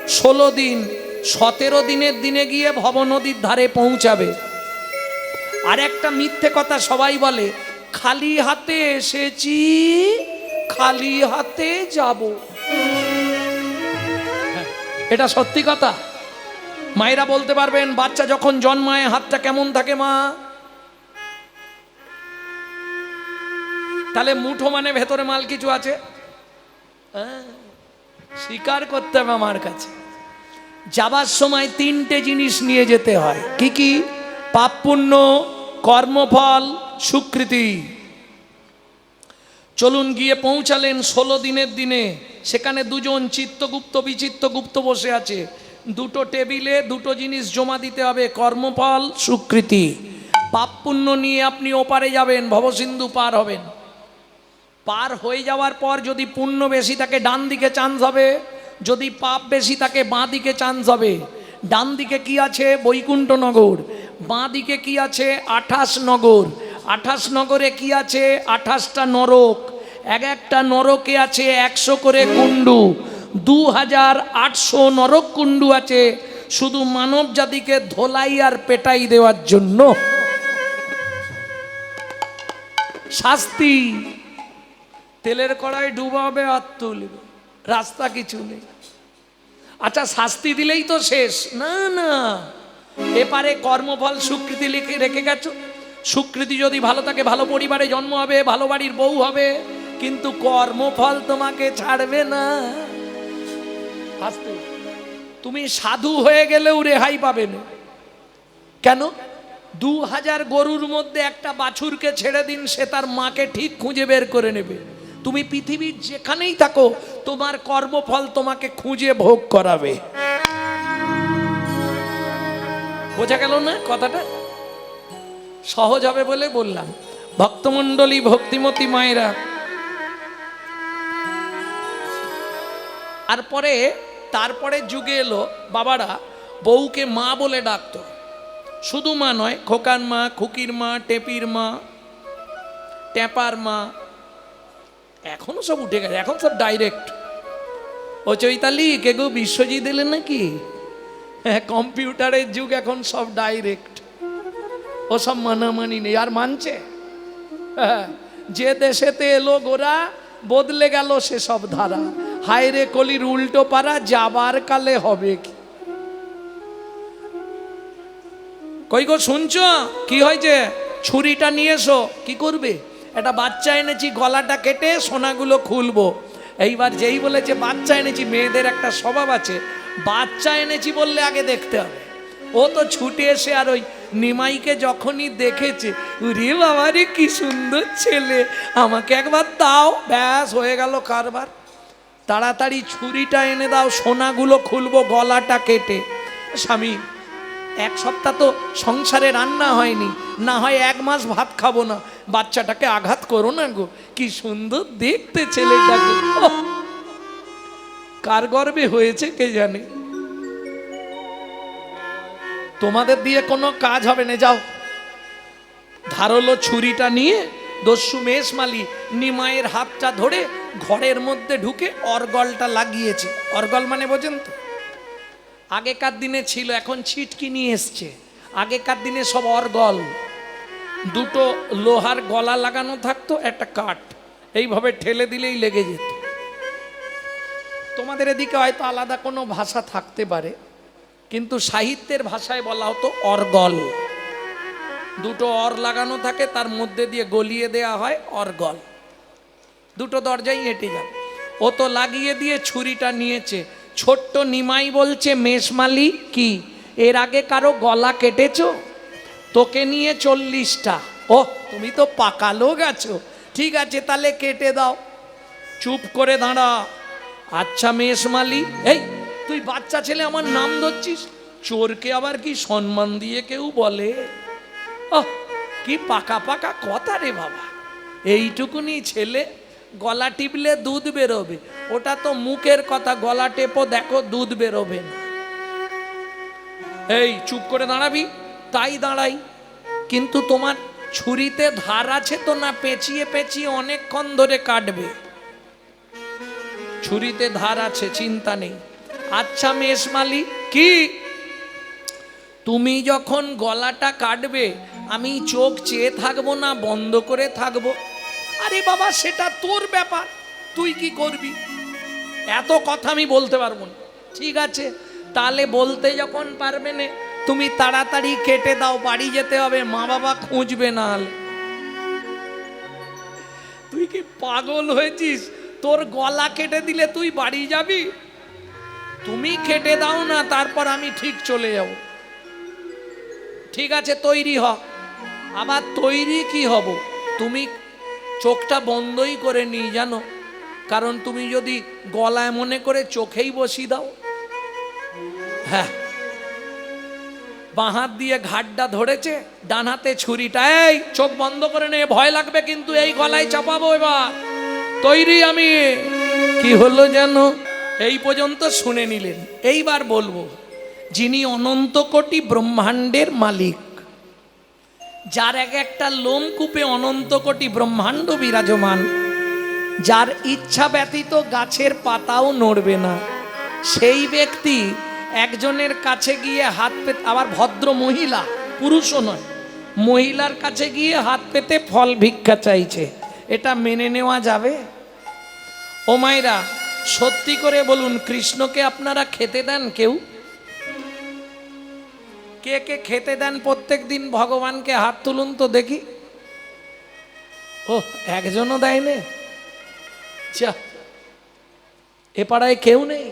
16 দিন, 17 দিনের দিনে গিয়ে ভব নদীর ধারে পৌঁছাবে। আর একটা মিথ্যে কথা সবাই বলে, খালি হাতে এসেছি খালি হাতে যাব। এটা সত্যি কথা। মায়েরা বলতে পারবেন বাচ্চা যখন জন্মায় হাতটা কেমন থাকে মা? তাহলে মুঠো মানে ভেতরে মাল কিছু আছে, স্বীকার করতে হবে আমার কাছে। যাবার সময় 3টে জিনিস নিয়ে যেতে হয়। কি কি? পাপ পুণ্য, কর্মফল, স্বীকৃতি। চলুন গিয়ে পৌঁছালেন 16 দিনের দিনে। সেখানে দুজন চিত্তগুপ্ত বিচিত্তগুপ্ত বসে আছে। দুটো টেবিলে দুটো জিনিস জমা দিতে হবে, কর্মফল, স্বীকৃতি। পাপ পুণ্য নিয়ে আপনি ওপারে যাবেন, ভবসিন্ধু পার হবেন। পার হয়ে যাওয়ার পর যদি পুণ্য বেশি থাকে ডান দিকে চান্স হবে, যদি পাপ বেশি থাকে বাঁ দিকে চান্স হবে। ডান দিকে কি আছে? বৈকুণ্ঠ নগর। বাঁ দিকে কি আছে? 28 নগর। 28 নগরে কি আছে? 28টা নরক। এক একটা নরকে আছে 100 করে কুণ্ডু। 2800 নরক কুণ্ডু আছে শুধু মানব জাতিকে ধোলাই আর পেটাই দেওয়ার জন্য। শাস্তি, তেলের কড়াই ডুবাবে আর তুলবে, রাস্তা কিছু নেই। আচ্ছা শাস্তি দিলেই তো শেষ? না না, এপারে কর্মফল স্বীকৃতি লিখে রেখে গেছো। স্বীকৃতি যদি ভালো থাকে ভালো পরিবারে জন্ম হবে, ভালো বাড়ির বউ হবে, কিন্তু কর্মফল তোমাকে ছাড়বে না। আস্তে, তুমি সাধু হয়ে গেলেও রেহাই পাবে না। কেন? 2000 গরুর মধ্যে একটা বাছুরকে ছেড়ে দিন, সে তার মাকে ঠিক খুঁজে বের করে নেবে। তুমি পৃথিবীর যেখানেই থাকো তোমার কর্মফল তোমাকে খুঁজে ভোগ করাবে। বোঝা গেল না কথাটা? সহজ হবে বলে বললাম। ভক্তমণ্ডলী, ভক্তিমতী মায়েরা, আর তারপরে যুগে এলো বাবারা বউকে মা বলে ডাকতো। শুধু মা নয়, খোকার মা, খুকির মা, টেপির মা, টেপার মা। এখনো সব উঠে গেছে, এখন সব ডাইরেক্ট। ও চৈতালি কে গো বিশ্বজিৎ এলেন নাকি? হ্যাঁ, কম্পিউটারের যুগ, এখন সব ডাইরেক্ট। ও সব মানামানি নেই। আর মানছে? যে দেশেতে এলো গোরা বদলে গেল সে সব ধারা। হায় রে কলির উল্টো পারা, যাবার কালে হবে কি? কই গো শুনছ? কি হয়েছে? ছুরিটা নিয়ে এসো। কি করবে? একটা বাচ্চা এনেছি, গলাটা কেটে সোনাগুলো খুলবো। এইবার যেই বলেছে বাচ্চা এনেছি, মেয়েদের একটা স্বভাব আছে, বাচ্চা এনেছি বললে আগে দেখতে হবে। ও তো ছুটে এসে আর ওই নিমাইকে যখনই দেখেছে, রে বাবা রে কি সুন্দর ছেলে, আমাকে একবার দাও, ব্যাস হয়ে গেল কারবার। তাড়াতাড়ি ছুরিটা এনে দাও, সোনাগুলো খুলবো, গলাটা কেটে। স্বামী, 1 সপ্তাহ তো সংসারে রান্না হয়নি, না হয় 1 মাস ভাত খাবো না, বাচ্চাটাকে আঘাত করো না গো, কি সুন্দর দেখতে ছেলেটাকে। কার গর্বে হয়েছে কে জানে। তোমাদের দিয়ে কোনো কাজ হবে না, যাও। ধারালো ছুরিটা নিয়ে দস্যু মেষমালি নিমাইয়ের হাতটা ধরে ঘরের মধ্যে ঢুকে অর্গলটা লাগিয়েছে। অর্গল মানে বোঝেন তো? আগেকার দিনে ছিল, এখন ছিটকি নিয়ে এসছে। আগেকার দিনে সব অর্গল, দুটো লোহার গলা লাগানো থাকতো, একটা কাঠ, এইভাবে ঠেলে দিলেই লেগে যেত। তোমাদের এদিকে হয়তো আলাদা কোনো ভাষা থাকতে পারে, কিন্তু সাহিত্যের ভাষায় বলা হতো অর্গল। দুটো অর লাগানো থাকে, তার মধ্যে দিয়ে গলিয়ে দেয়া হয় অর্গল। দুটো দরজাই হেঁটে যাবে। ও তো লাগিয়ে দিয়ে ছুরিটা নিয়েছে। ছোট্ট নিমাই বলছে, মেষমালি কি এর আগে কারো গলা কেটেছো? তোকে নিয়ে 40টা। ও তুমি তো পাকা লোক আছো, ঠিক আছে তাহলে কেটে দাও। চুপ করে দাঁড়া। আচ্ছা মেষমালি, এই তুই বাচ্চা ছেলে আমার নাম ধরছিস? চোরকে আবার কি সম্মান দিয়ে কেউ বলে? কি পাকা পাকা কথা রে বাবা। এইটুকুনি ছেলে, গলা টিপলে দুধ বেরোবে, ওটা তো মুখের কথা, গলা টেপো দেখো দুধ বেরোবে না। এই চুপ করে দাঁড়াবি। তাই দাঁড়াই, কিন্তু তোমার ছুরিতে ধার আছে তো না? পেঁচিয়ে পেঁচিয়ে অনেকক্ষণ ধরে কাটবে। ছুরিতে ধার আছে, চিন্তা নেই। আচ্ছা মেশমালি, কি তুমি যখন গলাটা কাটবে আমি চোখ চেয়ে থাকবো না বন্ধ করে থাকবো? আরে বাবা সেটা তোর ব্যাপার, তুই কি করবি, এত কথা আমি বলতে পারবো না। ঠিক আছে, তাহলে বলতে যখন পারবে না, তুমি তাড়াতাড়ি কেটে দাও, বাড়ি যেতে হবে, মা বাবা খুঁজবে না হলে। তুই কি পাগল হয়েছিস? তোর গলা কেটে দিলে তুই বাড়ি যাবি? তুমি কেটে দাও না, তারপর আমি ঠিক চলে যাব। ঠিক আছে তৈরি হ। আবার তৈরি কি হব, তুমি চোখটা বন্ধই করে নি জানো, কারণ তুমি যদি গলায় মনে করে চোখেই বসিয়ে দাও, হ্যাঁ বাঁ হাত দিয়ে ঘাটটা ধরেছে, ডান হাতে ছুরিটা, এই চোখ বন্ধ করে নে, ভয় লাগবে কিন্তু, এই গলায় চাপাবো। এবার তৈরি আমি। কি হলো যেন, এই পর্যন্ত শুনে নিলেন। এইবার বলবো, যিনি অনন্ত কোটি ব্রহ্মাণ্ডের মালিক, যার এক একটা লোমকূপে অনন্ত কোটি ব্রহ্মাণ্ড বিরাজমান, যার ইচ্ছা ব্যতীত গাছের পাতাও নড়বে না, সেই ব্যক্তি একজনের কাছে গিয়ে হাত পেতে, আবার ভদ্র মহিলা, পুরুষও নয়, মহিলার কাছে গিয়ে হাত পেতে ফল ভিক্ষা চাইছে, এটা মেনে নেওয়া যাবে? ও মায়েরা সত্যি করে বলুন, কৃষ্ণকে আপনারা খেতে দেন? কেউ কে কে খেতে দেন প্রত্যেক দিন ভগবানকে? হাত তুলুন তো দেখি। ও একজনও দেয়নি, এ পাড়ায় কেউ নেই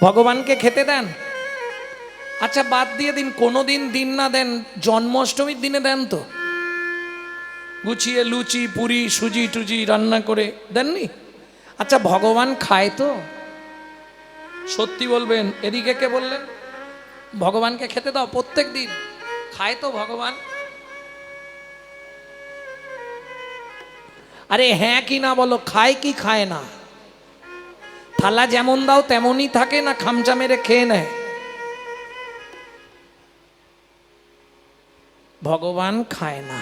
ভগবানকে খেতে দেন? আচ্ছা বাদ দিয়ে দিন, কোনো দিন দিন না দেন, জন্মাষ্টমীর দিনে দেন তো, গুছিয়ে লুচি পুরি সুজি টুজি রান্না করে দেননি? আচ্ছা ভগবান খায় তো? সত্যি বলবেন, এদিকে কে বললেন? ভগবানকে খেতে দাও, প্রত্যেক দিন খায় তো ভগবান? আরে হ্যাঁ কি না বলো, খায় কি খায় না? থালা যেমন দাও তেমনই থাকে, না খামচা মেরে খেয়ে নেয়? ভগবান খায় না।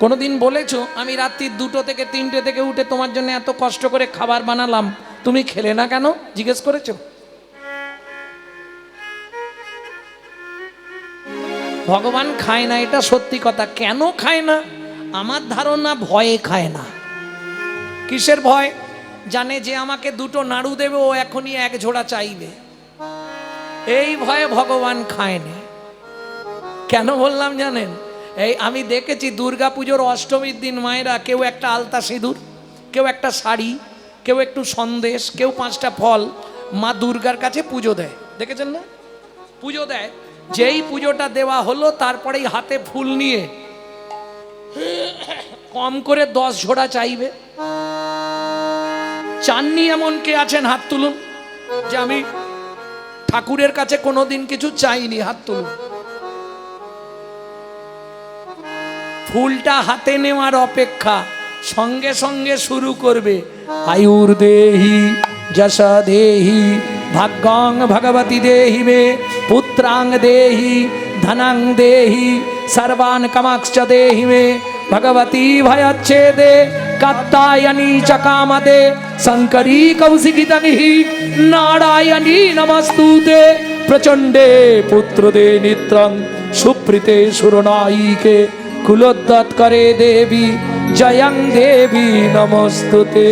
কোনোদিন বলেছো আমি রাত্রি 2টো থেকে 3টে থেকে উঠে তোমার জন্য এত কষ্ট করে খাবার বানালাম, তুমি খেলে না কেন? জিজ্ঞেস করেছো? ভগবান খায় না, এটা সত্যি কথা। কেন খায় না? আমার ধারণা ভয়ে খায় না। কিসের ভয়? জানে যে আমাকে 2টো নাড়ু দেবে, ও এখনই 1 ঝোড়া চাইবে, এই ভয়ে ভগবান খায় না। কেন বললাম জানেন? এই আমি দেখেছি দুর্গাপুজোর অষ্টমীর দিন মায়েরা কেউ একটা আলতা সিঁদুর, কেউ একটা শাড়ি, কেউ একটু সন্দেশ, কেউ 5টা ফল মা দুর্গার কাছে পুজো দেয়, দেখেছেন না? পুজো দেয়, যেই পুজোটা দেওয়া হলো তারপরেই হাতে ফুল নিয়ে কম করে 10 ঝোড়া চাইবে। চাননি এমন কে আছেন? হাত তুলুন, যে আমি ঠাকুরের কাছে কোনোদিন কিছু চাইনি, হাত তুলুন। ফুলটা হাতে নেওয়ার অপেক্ষা, সঙ্গে সঙ্গে শুরু করবে, আয়ুর দেহি যশা দেহি ভাগ্যং ভগবতী দেহি মে পুত্রাং দেহি ধনং দেহি সর্বান কামাক্ষ দেহি মে ভগবতী ভয়চ্ছেদে কাত্তায়নী চ কামদে শঙ্করী কৌশিকিতনিহি নারায়ণী নমস্তুতে প্রচণ্ডে পুত্রদে নিত্যং সুপ্রীতে সুরনায়িকে কুলোদ্যত করে দেবী জয়ং দেবী নমস্তুতে।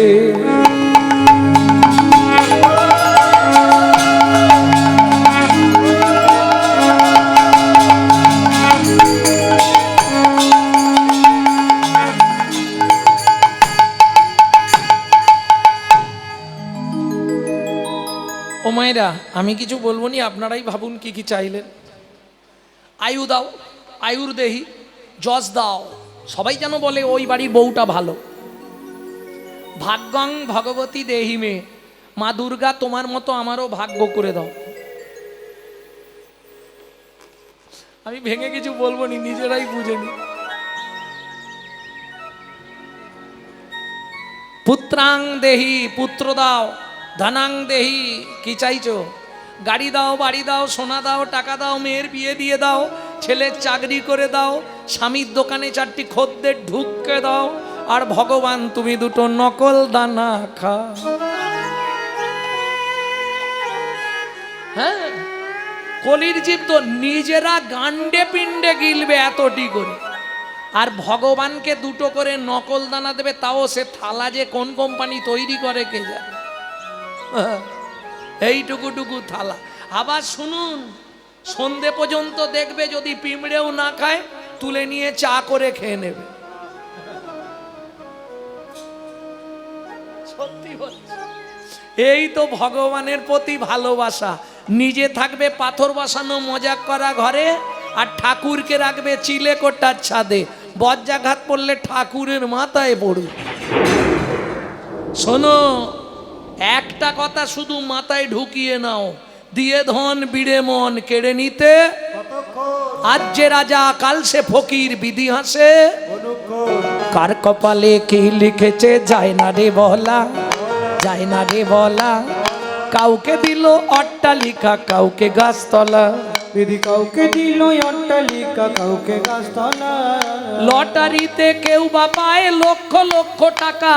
ও মায়েরা আমি কিছু বলবো নি, আপনারাই ভাবুন কি কি চাইলেন। আয়ু দাও, আয়ুর দেহি, যশ দাও, সবাই যেন বলে ওই বাড়ির বউটা ভালো। ভাগ্যং ভগবতী দেহি মে, মা দুর্গা তোমার মতো আমারও ভাগ্য করে দাও। আমি ভেঙে কিছু বলবো নি, নিজেরাই বুঝে নি। পুত্রাং দেহি, পুত্র দাও, ধনাং দেহি, কি চাইছো? গাড়ি দাও, বাড়ি দাও, সোনা দাও, টাকা দাও, মেয়ের বিয়ে দিয়ে দাও, ছেলের চাকরি করে দাও, স্বামীর দোকানে 4টি খদ্দের ঢুককে দাও, আর ভগবান তুমি 2টো নকল দানা খাও। হ্যাঁ, কলির জীব তো নিজেরা গান্ডে পিণ্ডে গিলবে এতটি করে, আর ভগবানকে দুটো করে নকল দানা দেবে, তাও সে থালা যে কোন কোম্পানি তৈরি করে কে জানে। এইটুকুটুকু থালা। আবার শুনুন, সন্ধে পর্যন্ত দেখবে যদি পিঁমড়েও না খায় তুলে নিয়ে চা করে খেয়ে নেবে। সত্যি বলছি, এই তো ভগবানের প্রতি ভালোবাসা। নিজে থাকবে পাথর বসানো মজাক করা ঘরে, আর ঠাকুরকে রাখবে চিলে কোটার ছাদে। বজ্রাঘাত পড়লে ঠাকুরের মাথায় পড়ুক। শোনো, একটা কথা শুধু মাথায় ঢুকিয়ে নাও, দিয়ে ধন বিড়ে মন কেড়ে নিতে আজ যে রাজা কাল সে ফকির বিধি হাসে। কার কপালে কি লিখেছে যায় না রে বলা, যায় না রে বলা। কাউকে দিল অট্টালিকা, কাউকে গাছতলা, বিধি কাউকে দিল অট্টালিকা, কাউকে গাছতলা। লটারিতে কেউ বা পায় লক্ষ লক্ষ টাকা,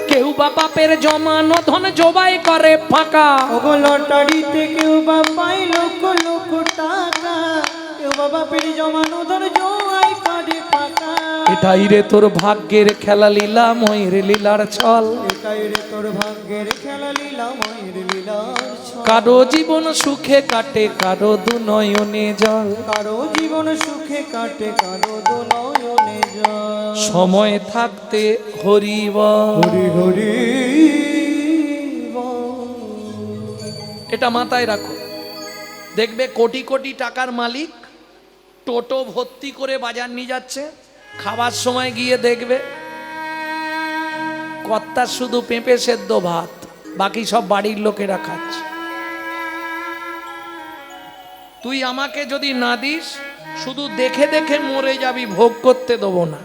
কেউ বা বাপের জমানো ধন জবাই করে ফাঁকা। ওগো লটারিতে কেউ বা পায় লক্ষ লক্ষ টাকা, কেউ বা বাপের জমানো ধন জবাই করে ফাঁকা। এটাই রে তোর ভাগ্যের খেলা লীলা, ময়ের লীলার ছল। এটাই রে তোর ভাগ্যের খেলা লীলা, ময়ের লীলার ছল। কারো জীবন সুখে কাটে, কারো দুনয়নে জল। কারো জীবন সুখে কাটে, কারো দুনয়নে জল। সময় থাকতে হরি বল। হরি হরি এটা মাথায় রাখো। দেখবে কোটি কোটি টাকার মালিক টোটো ভর্তি করে বাজার নিয়ে যাচ্ছে, খাবার সময় গিয়ে দেখবে কর্তার শুধু পেঁপে সেদ্ধ ভাত, বাকি সব বাড়ির লোকেরা খাচ্ছে। তুই আমাকে যদি না দিস, শুধু দেখে দেখে মরে যাবি, ভোগ করতে দেবো না।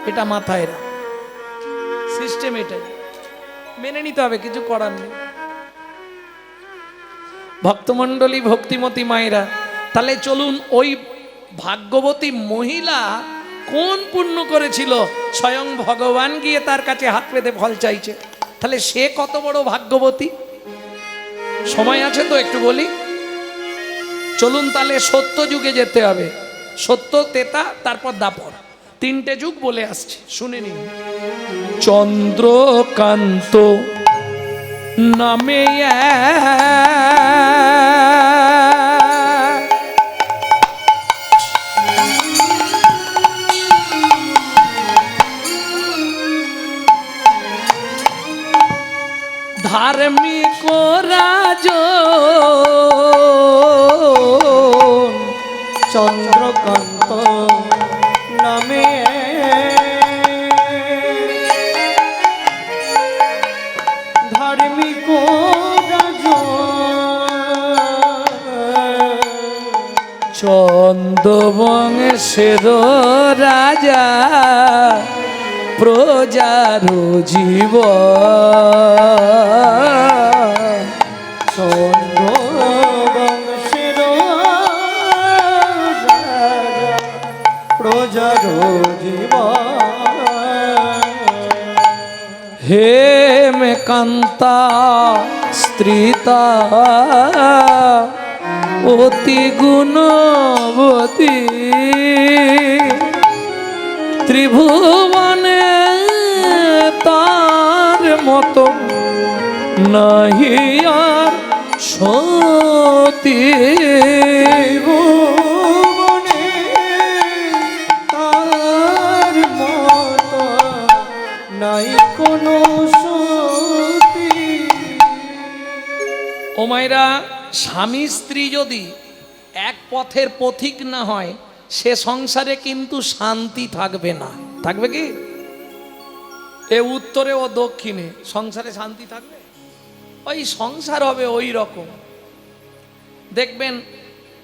এটা মাথায় রাখ, সিস্টেম এটাই, মেনে নিতে হবে, কিছু করার নেই। ভক্তমণ্ডলী, ভক্তিমতী মায়েরা, তাহলে চলুন, ওই ভাগ্যবতী মহিলা কোন পুণ্য করেছিল, স্বয়ং ভগবান গিয়ে তার কাছে হাত পেতে ফল চাইছে, তাহলে সে কত বড় ভাগ্যবতী। সময় আছে তো একটু বলি। চলুন তাহলে সত্য যুগে যেতে হবে। সত্য, তেতা, তারপর দাপর, তিনটে যুগ বলে আসছে, শুনে নিন। চন্দ্রকান্ত নামে ধার্মিক রাজন, চন্দ্রকান্ত নামে ধার্মিক চন্দ্রবংশের রাজা, প্রজার জীব। চন্দ্রবংশের প্রজার জীব। হেমকান্তা স্ত্রীতা অতি গুণবতী, ত্রিভুবনে তার মতো নাহি আর সতী। ভুবনে তার মতো নাই কোনো সতী। ও মায়েরা, স্বামী স্ত্রী যদি এক পথের পথিক না হয়, সে সংসারে কিন্তু শান্তি থাকবে না। থাকবে কি? এ উত্তরে ও দক্ষিণে, সংসারে শান্তি থাকবে? ওই সংসার হবে ওই রকম। দেখবেন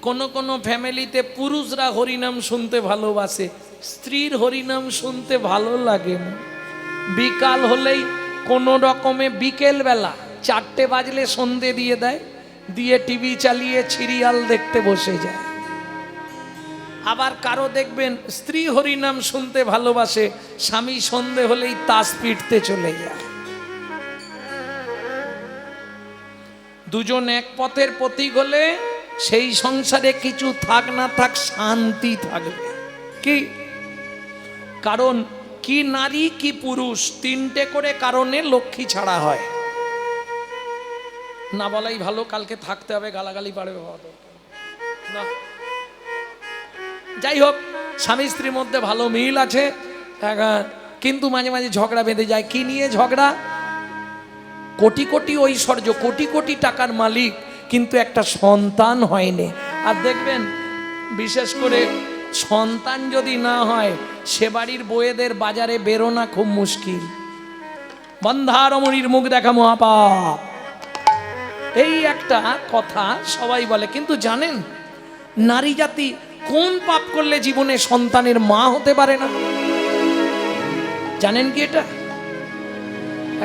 কোন কোন ফ্যামিলিতে পুরুষরা হরিনাম শুনতে ভালোবাসে, স্ত্রীর হরিনাম শুনতে ভালো লাগে না। বিকাল হলেই কোনো রকমে, বিকেল বেলা 4টে বাজলে সন্ধে দিয়ে দেয়, দিয়ে টিভি চালিয়ে সিরিয়াল দেখতে বসে যায়। আবার কারো দেখবেন স্ত্রী হরিনাম শুনতে ভালোবাসে, স্বামী সন্ধে হলেই তাস পিটতে চলে যায়। দুজন এক পথের প্রতীক হলে সেই সংসারে কিছু থাক না থাক শান্তি থাকবে। কি কারণ কি নারী কি পুরুষ তিনটে করে কারণে লক্ষ্মী ছাড়া হয়। না বলাই ভালো, কালকে থাকতে হবে, গালাগালি পাড়বে না। যাই হোক, স্বামী স্ত্রীর মধ্যে ভালো মিল আছে, কিন্তু মাঝে মাঝে ঝগড়া বেঁধে যায়। কি নিয়ে ঝগড়া? কোটি কোটি ঐশ্বর্য, কোটি কোটি টাকার মালিক, কিন্তু একটা সন্তান হয়নি। আর দেখবেন বিশেষ করে সন্তান যদি না হয় সে বাড়ির বউয়েদের বাজারে বেরোনা খুব মুশকিল। বন্ধারমণীর মুখ দেখা মহাপাপ, এই একটা কথা সবাই বলে। কিন্তু জানেন নারী জাতি কোন পাপ করলে জীবনে সন্তানের মা হতে পারে না? জানেন কি এটা?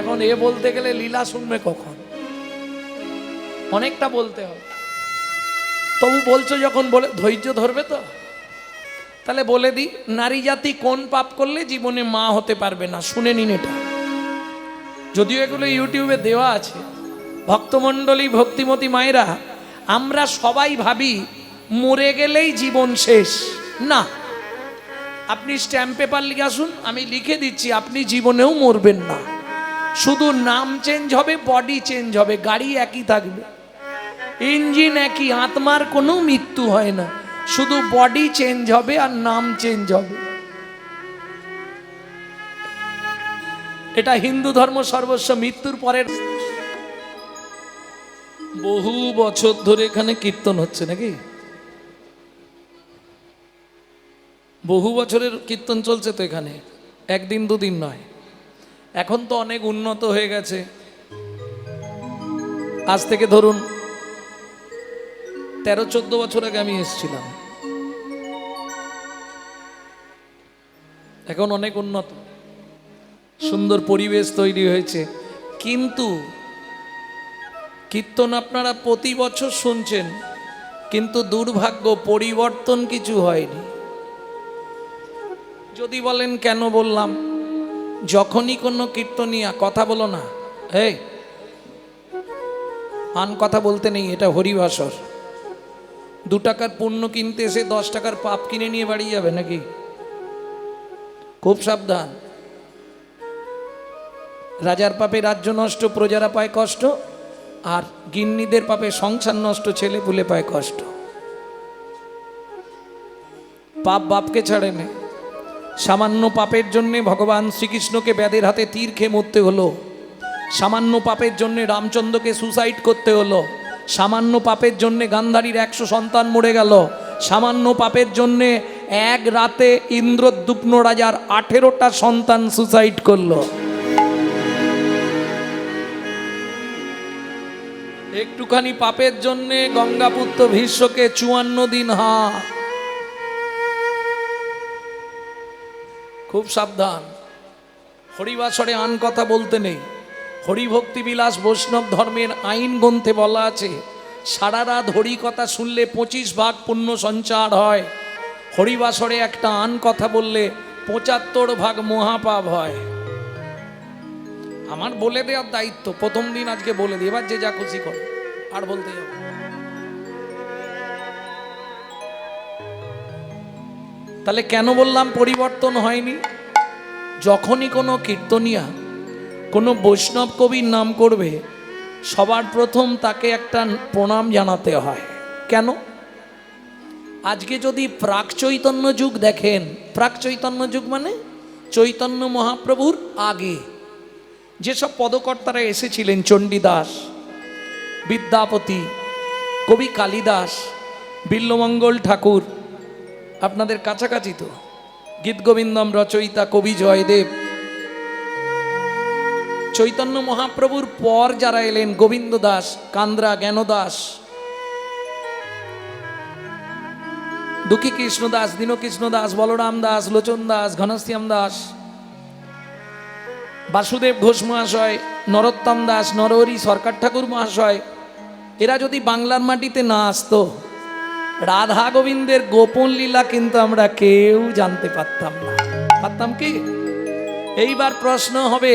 এখন এ বলতে গেলে লীলা শুনবে কখন, অনেকটা বলতে হবে। তবু বলছো যখন, বলে ধৈর্য ধরবে তো। তাহলে বলে দিই, নারী জাতি কোন পাপ করলে জীবনে মা হতে পারবে না, শুনে নিন এটা। যদিও এগুলো ইউটিউবে দেওয়া আছে। ভক্তমণ্ডলী, ভক্তিমতী মায়েরা, আমরা সবাই ভাবি মরে গেলেই জীবন শেষ। না, আপনি স্ট্যাম্প পেপার লিখে আসুন, আমি লিখে দিচ্ছি আপনি জীবনেও মরবেন না। শুধু নাম চেঞ্জ হবে, বডি চেঞ্জ হবে, গাড়ি একই থাকবে, ইঞ্জিন একই, আত্মার কোনো মৃত্যু হয় না, শুধু বডি চেঞ্জ হবে আর নাম চেঞ্জ হবে। এটা হিন্দু ধর্ম সর্বস্ব। মৃত্যুর পরের বহু বছর ধরে এখানে কীর্তন হচ্ছে নাকি? বহু বছরের কীর্তন চলছে তো এখানে, একদিন দুদিন নয়। এখন তো অনেক উন্নত হয়ে গেছে। আজ থেকে ধরুন 13-14 বছর আগে আমি এসেছিলাম, এখন অনেক উন্নত, সুন্দর পরিবেশ তৈরি হয়েছে। কিন্তু কীর্তন আপনারা প্রতি বছর শুনছেন, কিন্তু দুর্ভাগ্য পরিবর্তন কিছু হয়নি। যদি বলেন কেন বললাম, যখনই কোনো কীর্তনিয়া, কথা বলো না, এই আন কথা বলতে নেই, এটা হরিবাসর। 2 টাকার পুণ্য কিনতে এসে 10 টাকার পাপ কিনে নিয়ে বাড়ি যাবে নাকি? খুব সাবধান। রাজার পাপে রাজ্য নষ্ট, প্রজারা পায় কষ্ট, আর গিন্নিদের পাপে সংসার নষ্ট, ছেলে পুলে পায় কষ্ট। পাপ বাপকে ছাড়ে না। সামান্য পাপের জন্যে ভগবান শ্রীকৃষ্ণকে ব্যাধের হাতে তীর খেয়ে মরতে হলো। সামান্য পাপের জন্যে রামচন্দ্রকে সুসাইড করতে হলো। সামান্য পাপের জন্যে গান্ধারীর 100 সন্তান মরে গেল। সামান্য পাপের জন্যে এক রাতে ইন্দ্রদ্যুম্ন রাজার 18টা সন্তান সুসাইড করলো। একটুখানি পাপের জন্যে গঙ্গাপুত্র ভীষ্মকে 54 দিন খুব সাবধান। হরিবাসরে আন কথা বলতে নেই। হরিভক্তি বিলাস বৈষ্ণব ধর্মের আইন গ্রন্থে বলা আছে, সারা রাত হরি কথা শুনলে 25 ভাগ পুণ্য সঞ্চার হয়। হরিবাসরে একটা আন কথা বললে 75 ভাগ মহাপাপ হয়। আমার বলে দেওয়ার দায়িত্ব, প্রথম দিন আজকে বলে দিই, এবার যে যা খুশি করে আর বলতে যাবো। তাহলে কেন বললাম পরিবর্তন হয়নি? যখনই কোনো কীর্তনিয়া কোনো বৈষ্ণব কবির নাম করবে, সবার প্রথম তাকে একটা প্রণাম জানাতে হয়। কেন? আজকে যদি প্রাক চৈতন্য যুগ দেখেন, প্রাক চৈতন্য যুগ মানে চৈতন্য মহাপ্রভুর আগে যেসব পদকর্তারা এসেছিলেন, চণ্ডীদাস, বিদ্যাপতি, কবি কালিদাস, বিল্বমঙ্গল ঠাকুর, আপনাদের কাছাকাছি তো, গীতগোবিন্দম রচয়িতা কবি জয়দেব, চৈতন্য মহাপ্রভুর পর যারা এলেন, গোবিন্দ দাস, কান্দ্রা, জ্ঞানদাস, দুঃখী কৃষ্ণ দাস, দীনকৃষ্ণ দাস, বলরাম দাস, লোচন দাস, ঘনশ্যাম দাস, বাসুদেব ঘোষ মহাশয়, নরোত্তম দাস, নরহরি সরকার ঠাকুর মহাশয়, এরা যদি বাংলার মাটিতে না আসতো, রাধা গোবিন্দের গোপন লীলা কিন্তু আমরা কেউ জানতে পারতাম না। পারতাম কি? এইবার প্রশ্ন হবে,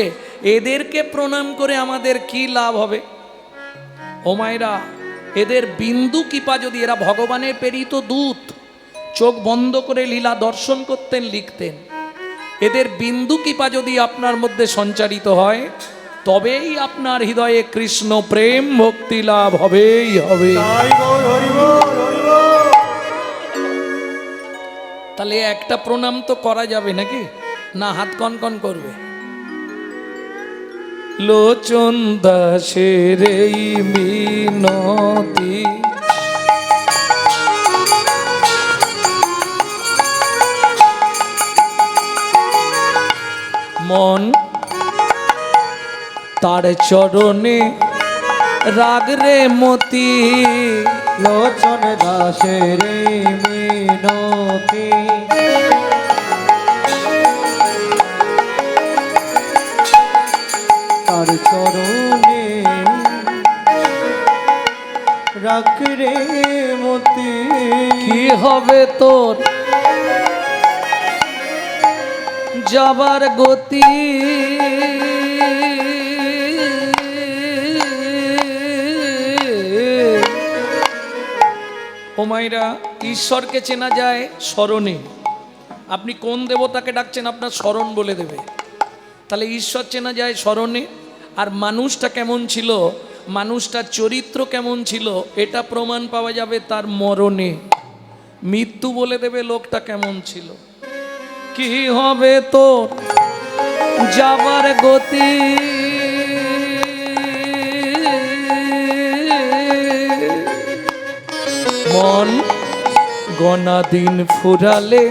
এদেরকে প্রণাম করে আমাদের কি লাভ হবে? ও মায়েরা, এদের বিন্দু কৃপা যদি, এরা ভগবানের প্রেরিত দূত, চোখ বন্ধ করে লীলা দর্শন করতেন, লিখতেন, এদের বিন্দু কৃপা যদি আপনার মধ্যে সঞ্চারিত হয়, তবেই আপনার হৃদয়ে কৃষ্ণ প্রেম ভক্তি লাভ হবেই হবে। তাহলে একটা প্রণাম তো করা যাবে নাকি, না হাত কনকন করবে? লোচন দাসের এই মিনতি, মন তার চরণে রাগ রে মতি, লোচন দাসের মিনতি, তার চরণে রাখ রে মতি। কি হবে তোর যাবার গতি, ও মাইরা, ঈশ্বরকে চেনা যায় স্মরণে। আপনি কোন দেবতাকে ডাকছেন আপনার স্মরণ বলে দেবে। তাহলে ঈশ্বর চেনা যায় স্মরণে, আর মানুষটা কেমন ছিল, মানুষটার চরিত্র কেমন ছিল, এটা প্রমাণ পাওয়া যাবে তার মরণে। মৃত্যু বলে দেবে লোকটা কেমন ছিল। কি হবে তোর যাবার গতি, মন গনা দিন ফুরালে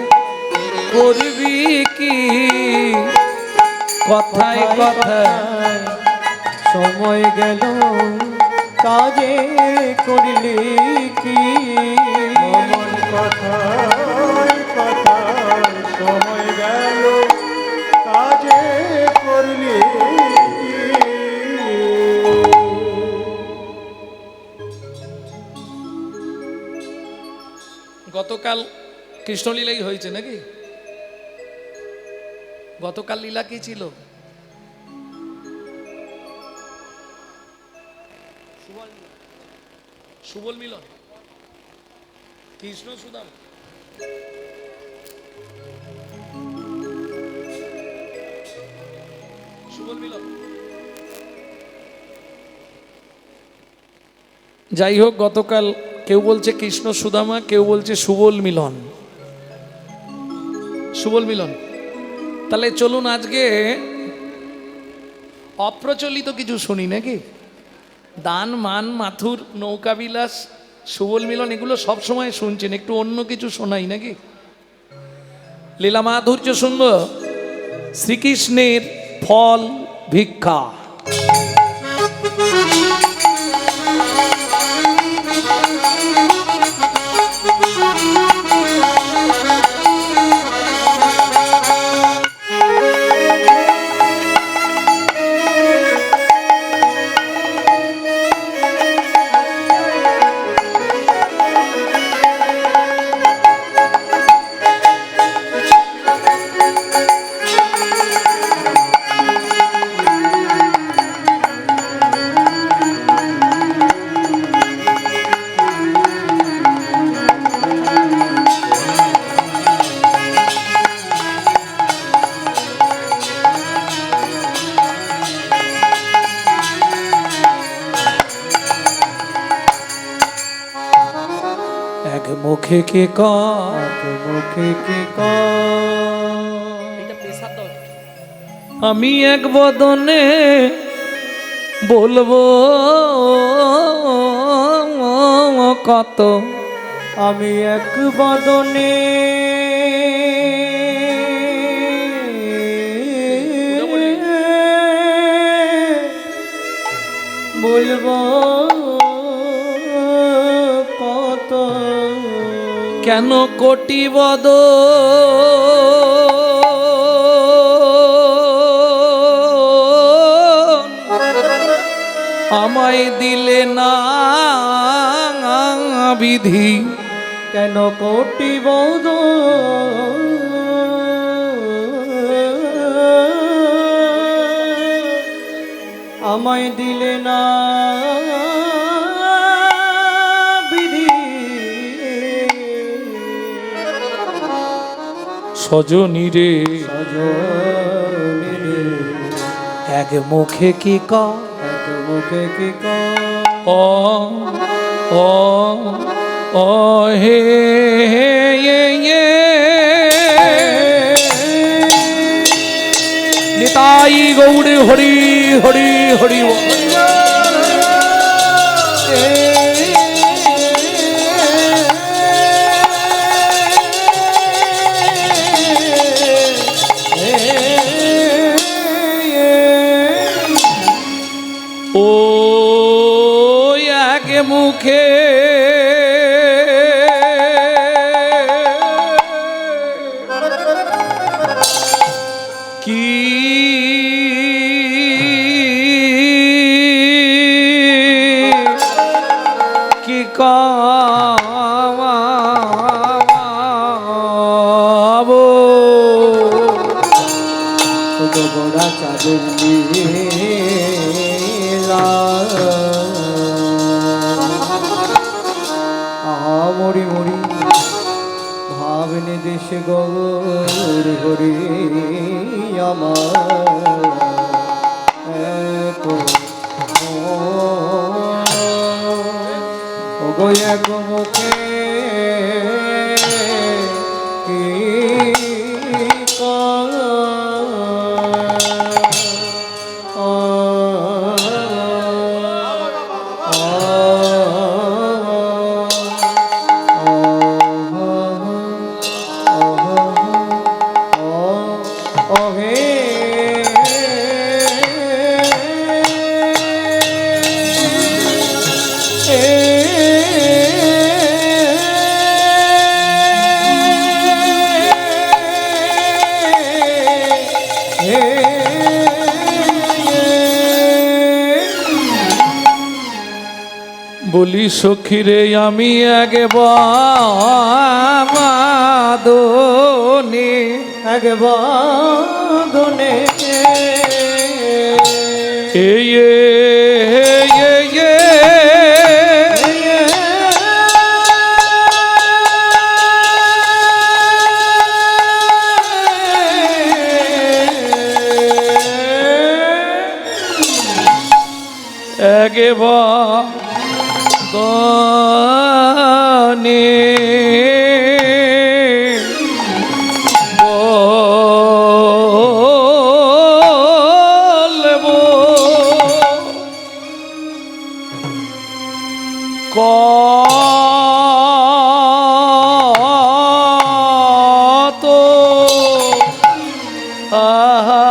করবি কি, কথায় কথায় সময় গেল কাজে করলি কি, মন কথায় কথায় সময় গেল কাজে করলি কি। গতকাল কৃষ্ণলীলাই হয়েছে নাকি? গতকাল লীলা কি ছিল? সুবল মিলন, কৃষ্ণ সুদাম। সুবল মিলন, যাই হোক, গতকাল কেউ বলছে কৃষ্ণ সুদামা, কেউ বলছে সুবল মিলন। সুবল মিলন। তাহলে চলুন আজকে অপ্রচলিত কিছু শুনি নাকি? দান মান মাথুর নৌকা বিলাস সুবল মিলন এগুলো সব সময় শুনছেন, একটু অন্য কিছু শোনাই নাকি? লীলা মাধুর্য শুনব, শ্রীকৃষ্ণের ফল ভিক্ষা। এক মুখে কে মুখে কি আমি এক বদনে বলবো কত, আমি এক বদনে বলবো কত, কেন কোটি বদ আমায় দিলে না বিধি, কেন কোটি বৌদ আমায় দিলে না সজনী রে সজনী রে এক মুখে কি কয় এক মুখে কি কয় ও ও ও হে নিতাই গৌড়ে হরি হরি হরি বল। ও এক মুখে কি কি কাবো তো গোড়া চাঁদের লীলা আহা মরি মরি ভাবনে দেশে গৌর হরি আমার এক ও গো এক মুখে কি বলি সখীরে আমি আগে বাদনে এক বাঁধনে এই আগে বাদনে বলবো কত আহা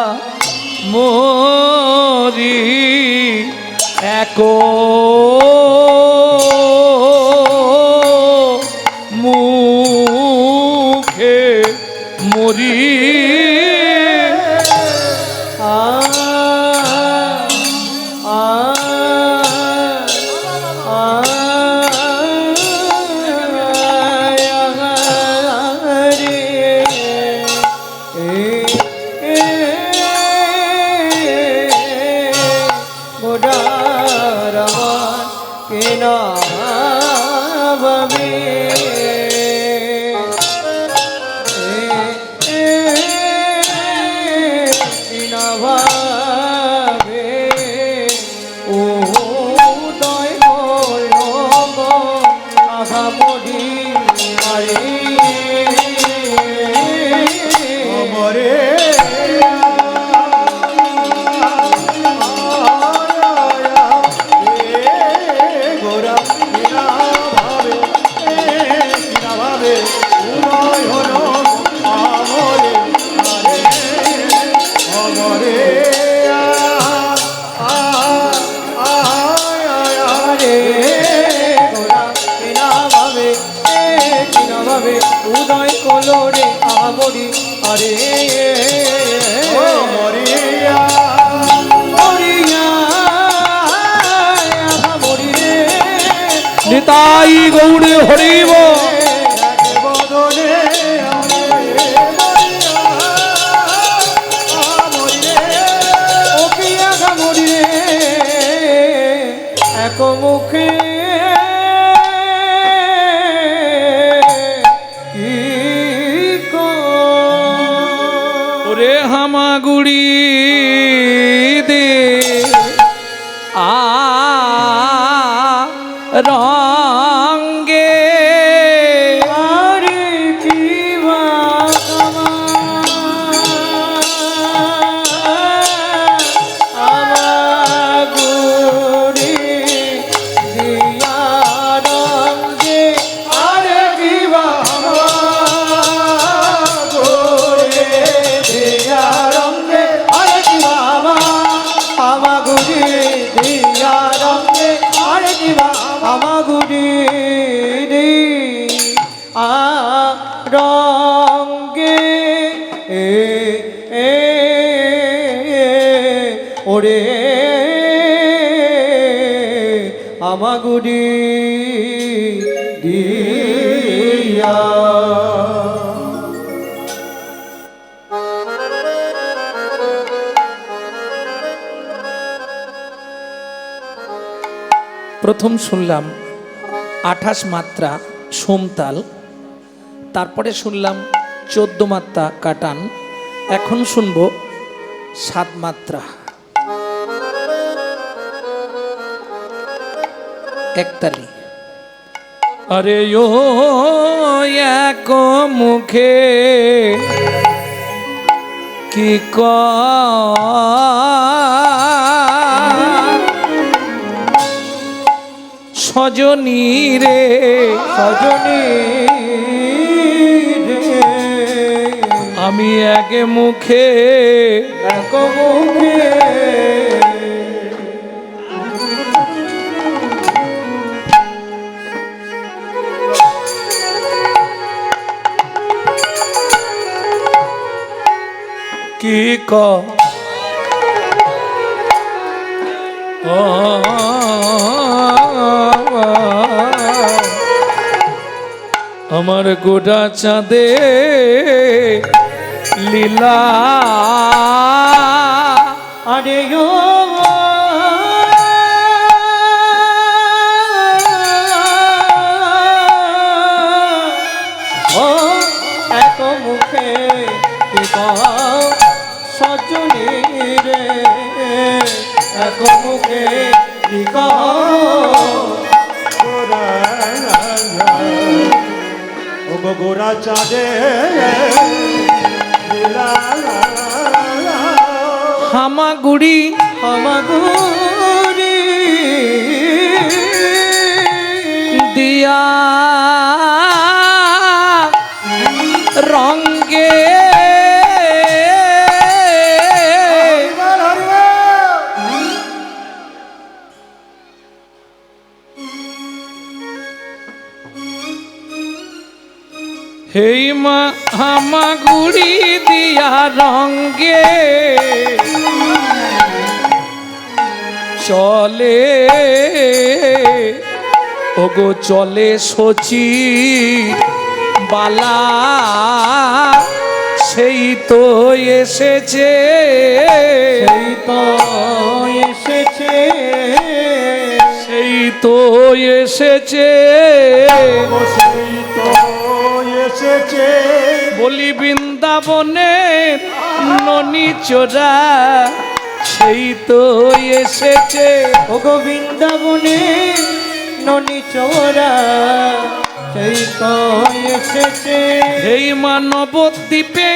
মরি এক মুখে মরি উদয় কলরে আমরি আরে মরিয়া মরিয়া মরি রে নিতাই গৌড়ে হরিব বদনে ও পিয়া মরি রে এক মুখে কি রঙ্গে আরে কি বা আমার গুরি দিয়া রঙ্গে আরে কি বা গুরি দিয়া রঙ্গে আরে কি বা আমার গুরি দিয়া রঙ্গে আরে কি বা আমার গুরি রঙ্গে ওরে আমাগুড়ি দিয়া প্রথম শুনলাম 28 মাত্রা সোমতাল, তারপরে শুনলাম 14 মাত্রা কাটান, এখন শুনবো 7 মাত্রা একতালি। আরে ও এক মুখে কি সজনী রে সজনী রে আমি এক মুখে এক মুখে কি আমার গোটা চাঁদে লীলা আরে ও এক মুখে কি সজনী রে এক মুখে কি গোরা চাঁদে হামাগুড়ি আমাগুড়ি দিয়া রঙ্গে হেই মা হামাগুড়ি দিয়া রঙ্গে চলে ওগো চলে সচি বালা সেই তো এসেছে সেই তো এসেছে সেই তো এসেছে সেই তো এসেছে বলি বৃন্দাবনের ননি চোরা সেই তো এসেছে ও গোবিন্দাবনে ননি চোরা সেই তো এসেছে এই মানবদ্বীপে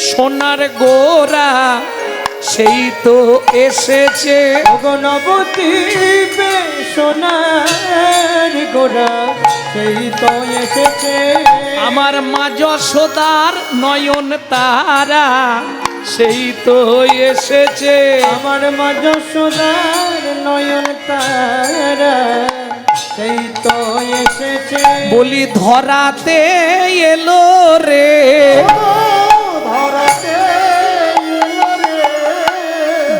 সোনার গোরা সেই তো এসেছে ও গো নবদ্বীপে সোনার গোরা সেই তো এসেছে আমার মা যশোদার নয়ন তারা সেই তো এসেছে আমার মা যশোদার নয়ন তারা সেই তো এসেছে বলি ধরাতে এলো রে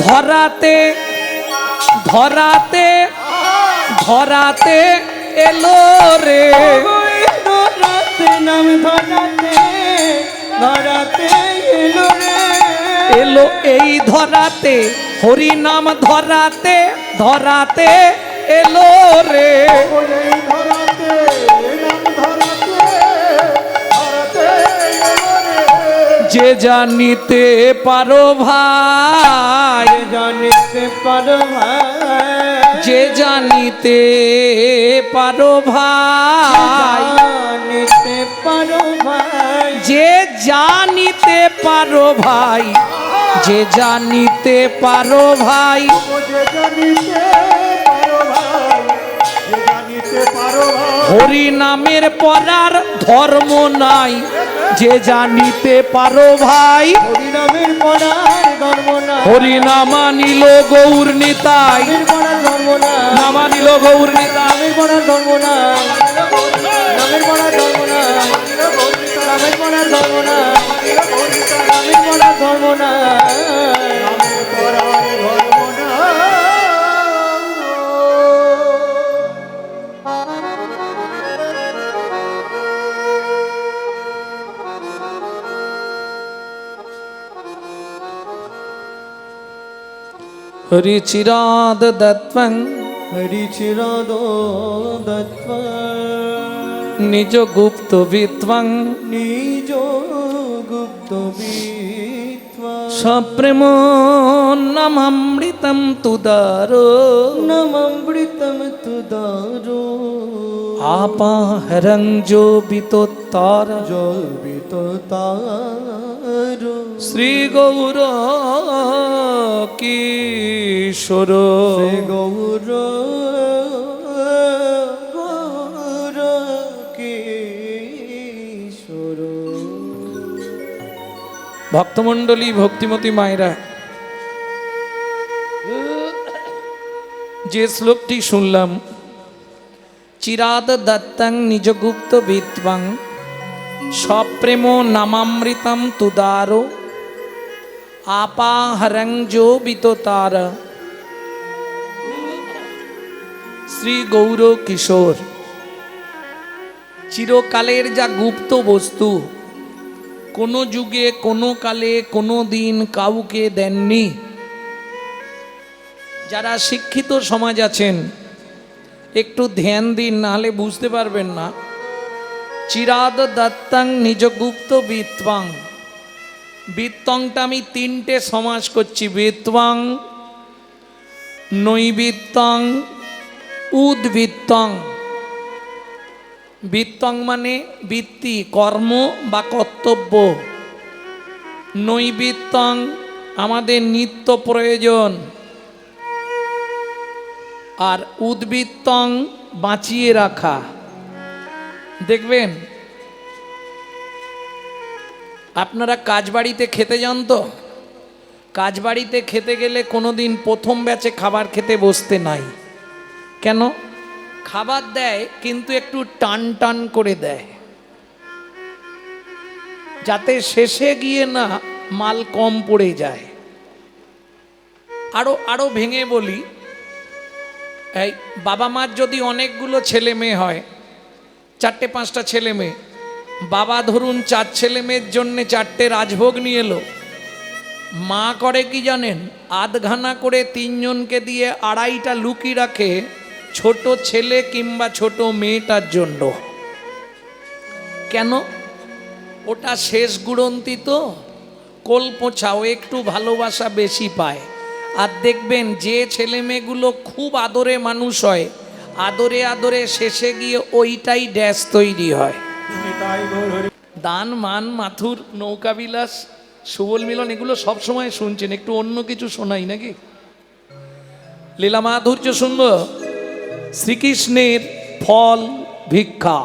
ধরাতে ধরাতে ধরাতে এলো রে ধরাতে নাম ধরাতে ধরাতে এলো রে এলো এই ধরাতে হরি নাম ধরাতে ধরাতে এলো রে যে জানিতে পারো ভাই জানিতে পারো ভাই যে জানিতে পারো ভাই, জানিতে পারো ভাই, যে জানিতে পারো ভাই, যে জানিতে পারো ভাই, ও যে জানিতে পারো ভাই, যে জানিতে পারো ভাই, হরি নামের পরার ধর্ম নাই, যে জানিতে পারো ভাই, হরিনামের পড়ার ধর্ম না, হরি নামা নিল গৌর নিতাই, নামের পড়ার ধর্ম না, নামা নিল গৌর নিতাই, নামের পড়ার ধর্ম না, নামের পড়ার ধর্ম না, নামের পড়ার ধর্ম না, নামের পড়ার ধর্ম না, নামের পরার ধর্ম না। হরি চিরাদ দত্তং হরিচিরাদ দত্ত নিজ গুপ্ত বিত্বং নিজ গুপ্ত বিত্বা সপ্রেম নামামৃতম তুদার নমৃতম তুদারো আপাহরং জো বিতোত্তর জবিত তারো শ্রী গৌর কিশোর গৌর গৌর কিশোর। ভক্তমণ্ডলী ভক্তিমতী মায়েরা, যে শ্লোকটি শুনলাম, চিরাদ দত্তং নিজগুপ্ত বিত্বং সপ্রেম নামামৃতম তুদারো আপাহরং জো বিতোতার, শ্রী গৌর কিশোর। চিরকালের যা গুপ্ত বস্তু কোনো যুগে কোনো কালে কোনো দিন কাউকে দেননি। যারা শিক্ষিত সমাজ আছেন একটু ধ্যান দিন, নাহলে বুঝতে পারবেন না। চিরাদ দত্তং নিজগুপ্ত বিত্বং, বিত্তংটা আমি তিনটে সমাস করছি, বিত্বং, নৈবিত্তং, উদ্বৃত্তং। বিত্তং মানে বৃত্তি, কর্ম বা কর্তব্য। নৈবিত্তং আমাদের নিত্য প্রয়োজন, আর উদ্বৃত্তং বাঁচিয়ে রাখা। দেখবেন আপনারা কাজবাড়িতে খেতে যান তো, কাজবাড়িতে খেতে গেলে কোনোদিন প্রথম ব্যাচে খাবার খেতে বসতে নাই। কেন? খাবার দেয় কিন্তু একটু টান টান করে দেয়, যাতে শেষে গিয়ে না মাল কম পড়ে যায়। আরো ভেঙে বলি, এই বাবা মার যদি অনেকগুলো ছেলে মেয়ে হয়, 4-5টা ছেলে মেয়ে, বাবা ধরুন 4 ছেলে মেয়ের জন্যে 4টে রাজভোগ নিয়ে এলো, মা করে কি জানেন? আধখানা করে 3 জনকে দিয়ে 2.5টা লুকি রাখে ছোট ছেলে কিংবা ছোট মেয়েটার জন্য। কেন? ওটা শেষ গুড়ন্তি তো, কোল পোছাও, একটু ভালোবাসা বেশি পায়। আর দেখবেন যে ছেলে মেয়েগুলো খুব আদরে মানুষ হয়, আদরে আদরে শেষে গিয়ে ওইটাই ড্যাশ তৈরি হয়। তাই গৌর হরি। দান মান মাথুর নৌকাবিলাস সুবল মিলন এগুলো সব সময় শুনছেন, একটু অন্য কিছু শোনাই নাকি? লীলা মাধুর্য শুনব। শ্রীকৃষ্ণের ফল ভিক্ষা।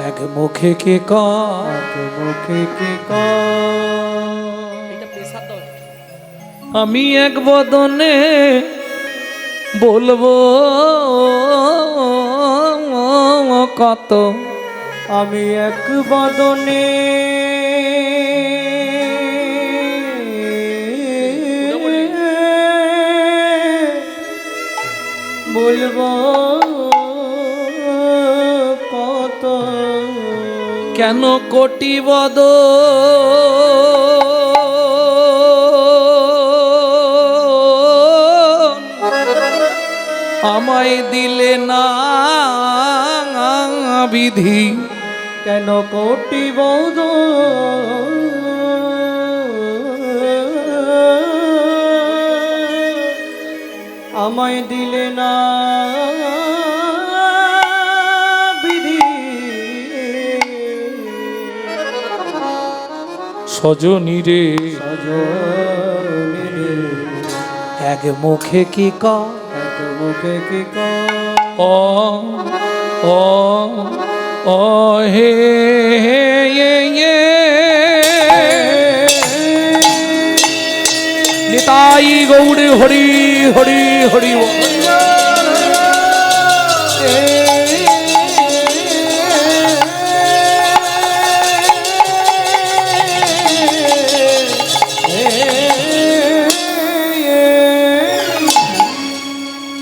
এক মুখে কে কয়, মুখে কে আমি এক বদনে বলবো কত, আমি এক বদনে বলবো কত, কেন কোটি বদ আমায় দিলে না বিধি, কেন কোটি বদ আমায় দিলে না বিধি। সজনী রে সজনী রে এক মুখে কি কা, এক মুখে কি কর, ও ও ও হে নিতাই গৌড় হরি হরি হরি বল।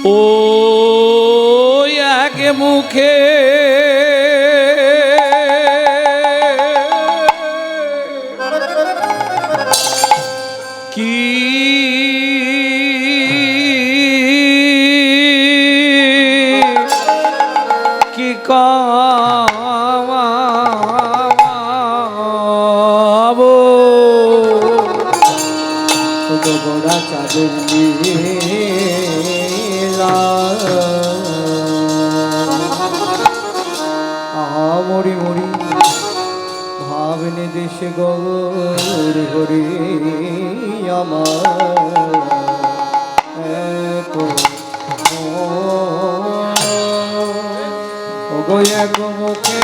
ও এক মুখে কি কি কাবো তো গোড়া চাঁদের লীলা। আহা মরি মরি ভাবনে দেশে গৌর হরি আমার এক ওগো এক মুখে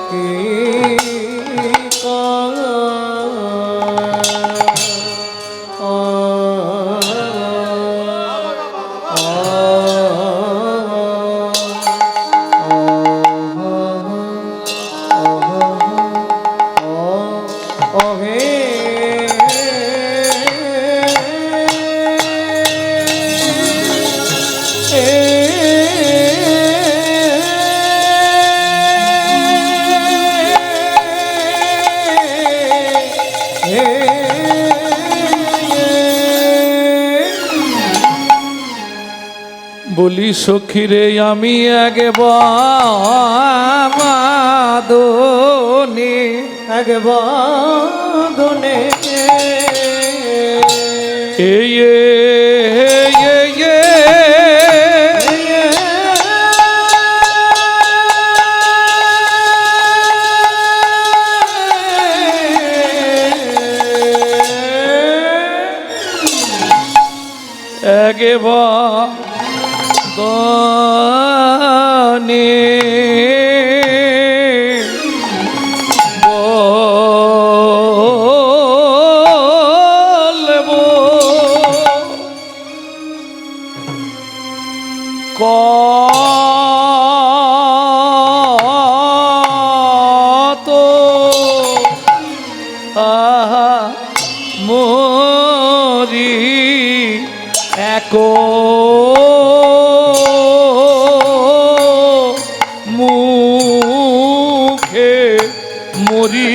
কি বলি সখীরে আমি আগে বাদনে এক বাঁধনে এই আগে বাদনে বলবো কত আহা মরি এক মুখে মরি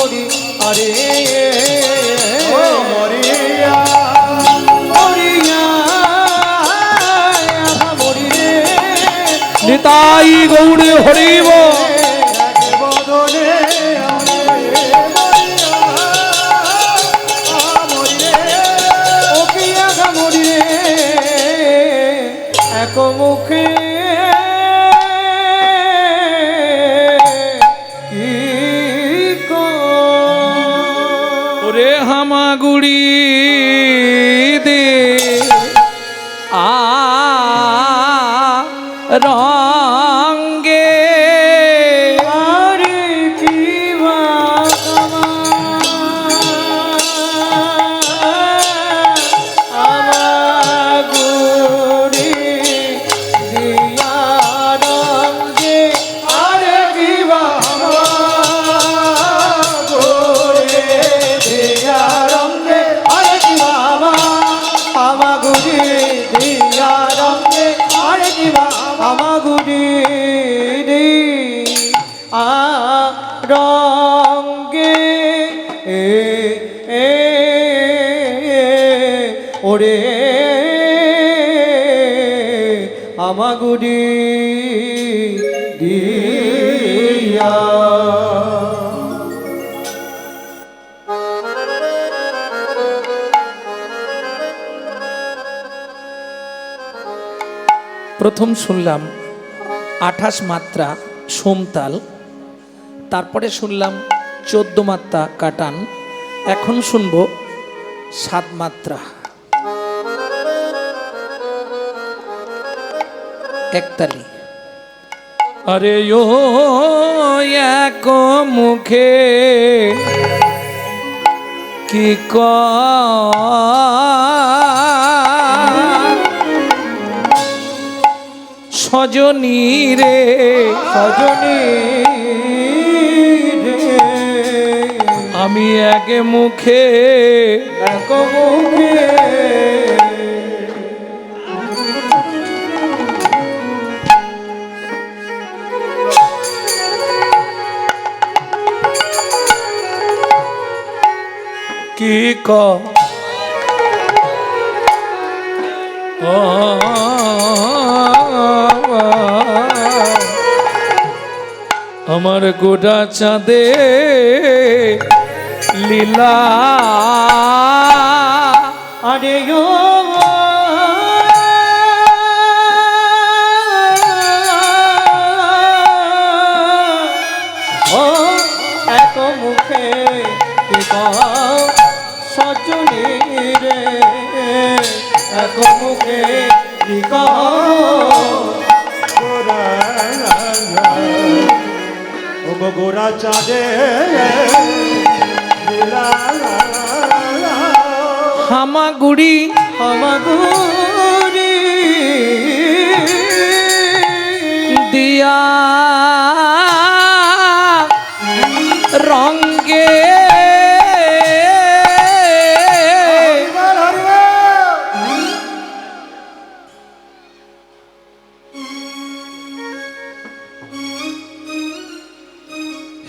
মরি আরে ও মরিয়া মরিয়া মরি রে নিতাই গৌড়ে হরিব এক বদনে ও কি আগা মরি রে এক মুখে কি ওরে হামাগুড়ি দে আ রঙ্গে আরে কি আমাগুড়ি দিয়া রঙ্গে আরে কি আমাগুড়ি দিয়া রঙ্গে আরে কি আমাগুড়ি দিয়া রঙ্গে আরে কি আমাগুড়ি আ রঙ্গে ওরে আমাগুড়ি দিয়া প্রথম শুনলাম 28 মাত্রা সোমতাল, তারপরে শুনলাম 14 মাত্রা কাটান, এখন শুনবো 7 মাত্রা একতালি। আরে ও এক মুখে কি সজনী রে সজনী রে আমি এক মুখে এক মুখে কি ক আমার গোটা চাঁদে লীলা আরে ও ও এক মুখে কি সজনী রে এক মুখে কি গোরা চাঁদে হামাগুড়ি আমাগুড়ি দিয়া রঙ্গে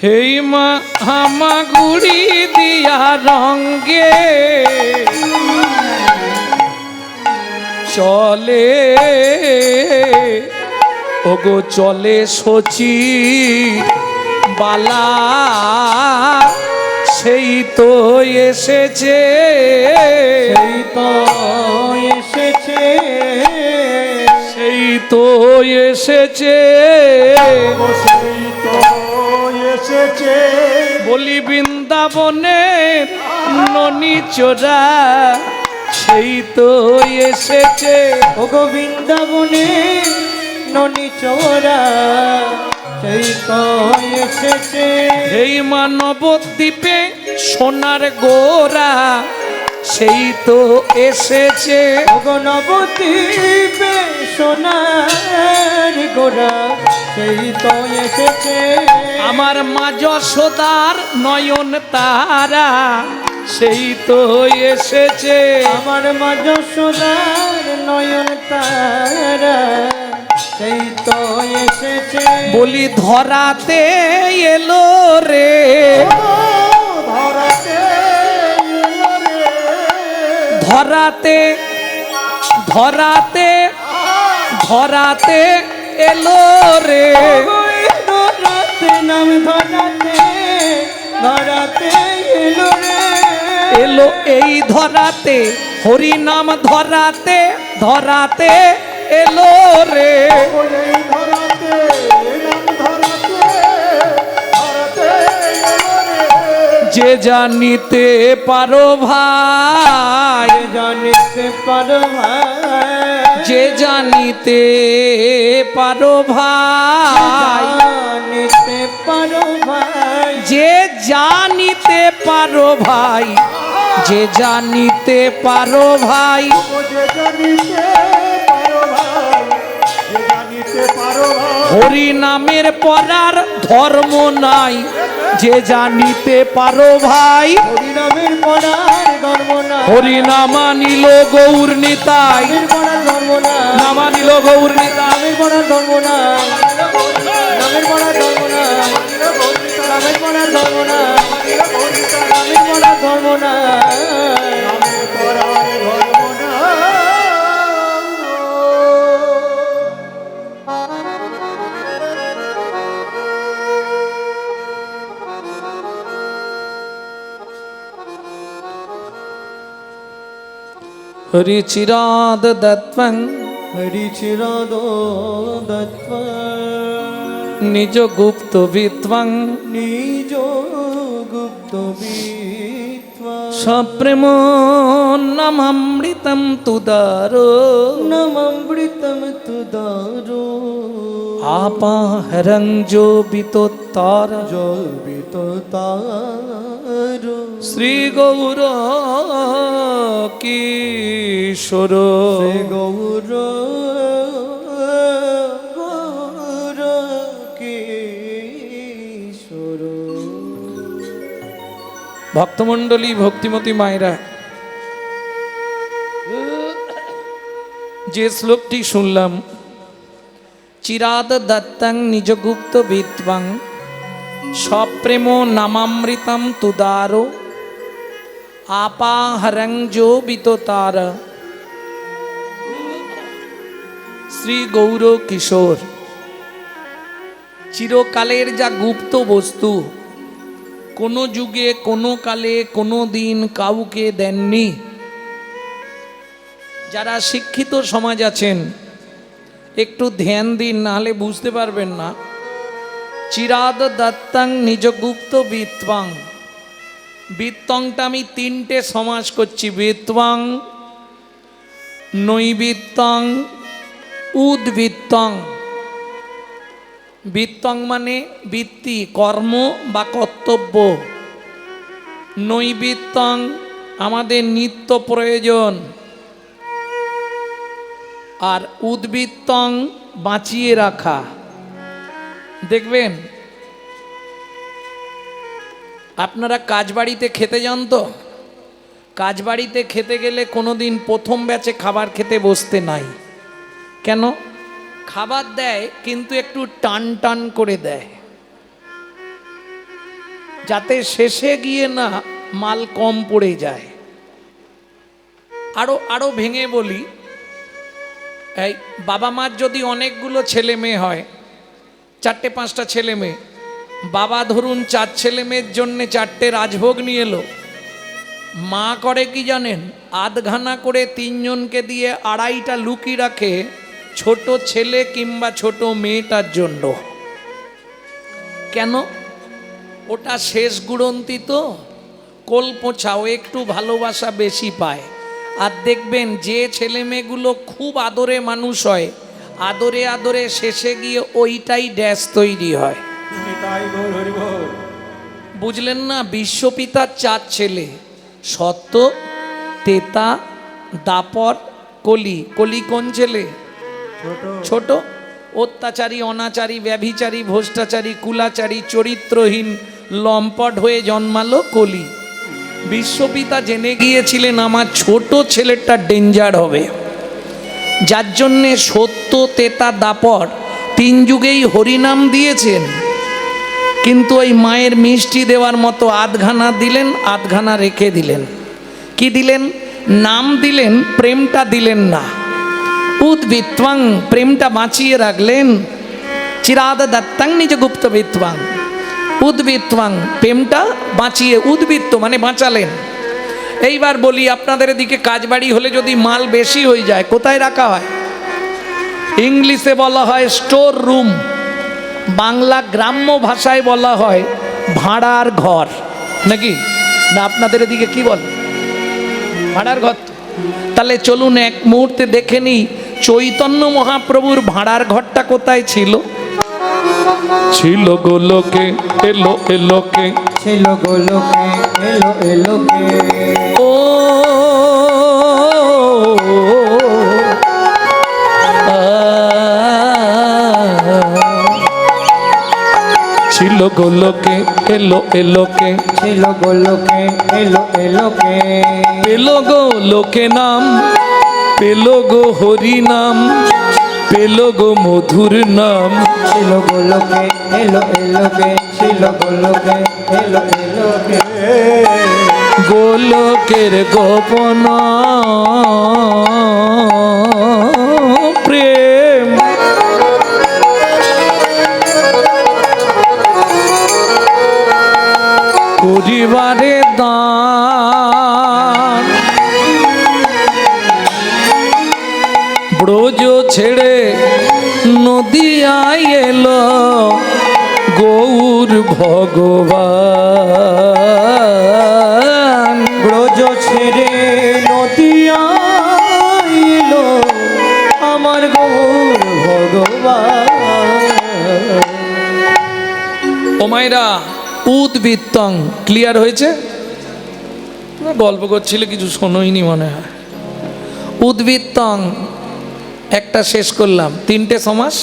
হেই মা হামাগুড়ি দিয়া রঙ্গে চলে ওগো চলে সচি বালা সেই তো এসেছে সেই তো এসেছে সেই তো এসেছে সেই তো এসেছে বলি বৃন্দাবনে ননি চোরা সেই তো এসেছে ও গোবিন্দাবনে ননি চোরা সেই তো এসেছে এই মানবদ্বীপে সোনার গোরা সেই তো এসেছে ও গো নবদ্বীপে সোনার গোরা সেই তো এসেছে আমার মা যশোদার নয়ন তারা সেই তো এসেছে আমার মা যশোদার নয়ন তারা সেই তো এসেছে বলি ধরাতে এলো রে ধরাতে ধরাতে ধরাতে এলো রে, ধরাতে নাম ধরাতে ধরাতে এলো রে, এলো এই ধরাতে হরি নাম ধরাতে ধরাতে এলো রে। এই ধরাতে নাম ধরাতে ধরাতে এলো রে। যে জানিতে পারো ভাই, জানিতে পারো ভাই, যে জানিতে পারো ভাই, জানিতে পারো ভাই, যে জানিতে পারো ভাই, যে জানিতে পারো ভাই, ও যে জানিতে পারো ভাই, যে জানিতে পারো ভাই, হরি নামের পরার ধর্ম নাই, যে জানিতে পারো ভাই, হরিনামের পড়ার ধর্ম না, হরি নামা নিল গৌর নিতাই, নামের পড়ার ধর্ম না, নামা নিল গৌর নিতাই। নামের পড়ার ধর্ম না, নামের পড়ার ধর্ম না, নামের পড়ার ধর্ম না, নামের পড়ার ধর্ম না, নামের করার ধর্ম না। হরি চিরাদ দত্তং হরি চিরাদো দত্ত নিজ গুপ্ত বিত্বং নিজ গুপ্ত বিত্বা সপ্রেম নামামৃতম তুদারো নমৃতম তুদারো আপাহরং জো বিতোত্তর জবিত তারো শ্রী গৌর কিশোর। শ্রী গৌর গৌর কিশোর। ভক্তমণ্ডলী, ভক্তিমতী মায়েরা, যে শ্লোকটি শুনলাম, চিরাদ দত্তং নিজগুপ্ত বিত্বং সপ্রেম নামামৃতম তুদারো আপাহরং জো বিততার শ্রী গৌর কিশোর। চিরকালের যা গুপ্ত বস্তু কোনো যুগে, কোনো কালে, কোনো দিন কাউকে দেননি। যারা শিক্ষিত সমাজ আছেন একটু ধ্যান দিন, নাহলে বুঝতে পারবেন না। চিরাদ দত্তং নিজগুপ্ত বিত্বং, বিত্তংটা আমি তিনটে সমাস করছি, বিত্বং, নৈবিত্তং, উদ্বৃত্তং। বৃত্তং মানে বৃত্তি, কর্ম বা কর্তব্য। নৈবিত্তং আমাদের নিত্য প্রয়োজন, আর উদ্বৃত্তং বাঁচিয়ে রাখা। দেখবেন আপনারা কাজবাড়িতে খেতে যান তো, কাজবাড়িতে খেতে গেলে কোনোদিন প্রথম ব্যাচে খাবার খেতে বসতে নাই। কেন? খাবার দেয় কিন্তু একটু টান টান করে দেয়, যাতে শেষে গিয়ে না মাল কম পড়ে যায়। আরো ভেঙে বলি, এই বাবা মার যদি অনেকগুলো ছেলে মেয়ে হয়, 4-5টা ছেলে মেয়ে, বাবা ধরুন 4 ছেলে মেয়ের জন্য 4টে রাজভোগ নিয়ে এলো, মা করে কি জানেন? আধখানা করে 3 জনকে দিয়ে 2.5টা লুকি রাখে ছোট ছেলে কিংবা ছোট মেয়েটার জন্য। কেন? ওটা শেষ গুড়ন্তি তো, কোল পোছাও, একটু ভালোবাসা বেশি পায়। আর দেখবেন যে ছেলে মেয়েগুলো খুব আদরে মানুষ হয়, আদরে আদরে শেষে গিয়ে ওইটাই ড্যাশ তৈরি হয়। তাই বল হরি বল। বুঝলেন না? বিশ্বপিতার 4 ছেলে, সত্য, তেতা, দাপর, কলি। কলি কোন ছেলে? ছোট। অত্যাচারী, অনাচারী, ব্যভিচারী, ভ্রষ্টাচারী, কুলাচারী, চরিত্রহীন, লম্পট হয়ে জন্মালো কলি। বিশ্বপিতা জেনে গিয়েছিলেন আমার ছোট ছেলেটা ডেঞ্জার হবে, যার জন্যে সত্য, তেতা, দাপর 3 যুগেই হরিনাম দিয়েছেন। কিন্তু ওই মায়ের মিষ্টি দেওয়ার মতো আধখানা দিলেন, আধখানা রেখে দিলেন। কি দিলেন? নাম দিলেন, প্রেমটা দিলেন না। উদ্ভিত্বাং, প্রেমটা বাঁচিয়ে রাখলেন। চিরাদ দত্তাং নিজ গুপ্ত বিত্বাং, উদ্ভিত্বাং, প্রেমটা বাঁচিয়ে, উদ্বৃত্ত মানে বাঁচালেন। এইবার বলি, আপনাদের এদিকে কাজবাড়ি হলে যদি মাল বেশি হয়ে যায় কোথায় রাখা হয়? ইংলিশে বলা হয় স্টোর রুম, বাংলা গ্রাম্য ভাষায় বলা হয় ভাড়ার ঘর, নাকি না? আপনাদের এদিকে কি বলে? ভাড়ার ঘর। তাহলে চলুন এক মুহূর্তে দেখে নিই চৈতন্য মহাপ্রভুর ভাড়ার ঘরটা কোথায় ছিল। ছিল গোলোকে, এলো এলোকে, ছিল গোলোকে, এলো এলোকে। ও ছিল গোলোকে, এলো এলোকে, ছিল গোলোকে, এলো এলোকে। পেল গো লোকে নাম, পেল গো হরি নাম, পেল গো মধুর নাম। ছিল গোলোকে, এলো এলোকে, ছিল গোলোকে, এলো এলোকে। গোলকের গোপন প্রেম, করিবারে দান। ব্রজ ছেড়ে নদিয়ায় এলো গৌর ভগবান। ব্রজ ছেড়ে নদিয়া এলো আমার গৌর ভগবান। ও মায়েরা, উদ্বৃত্তং ক্লিয়ার হয়েছে? গল্প করছিলে কিছু শোনোইনি মনে হয়। উদ্বৃত্তং একটা শেষ করলাম, তিনটে সমাস,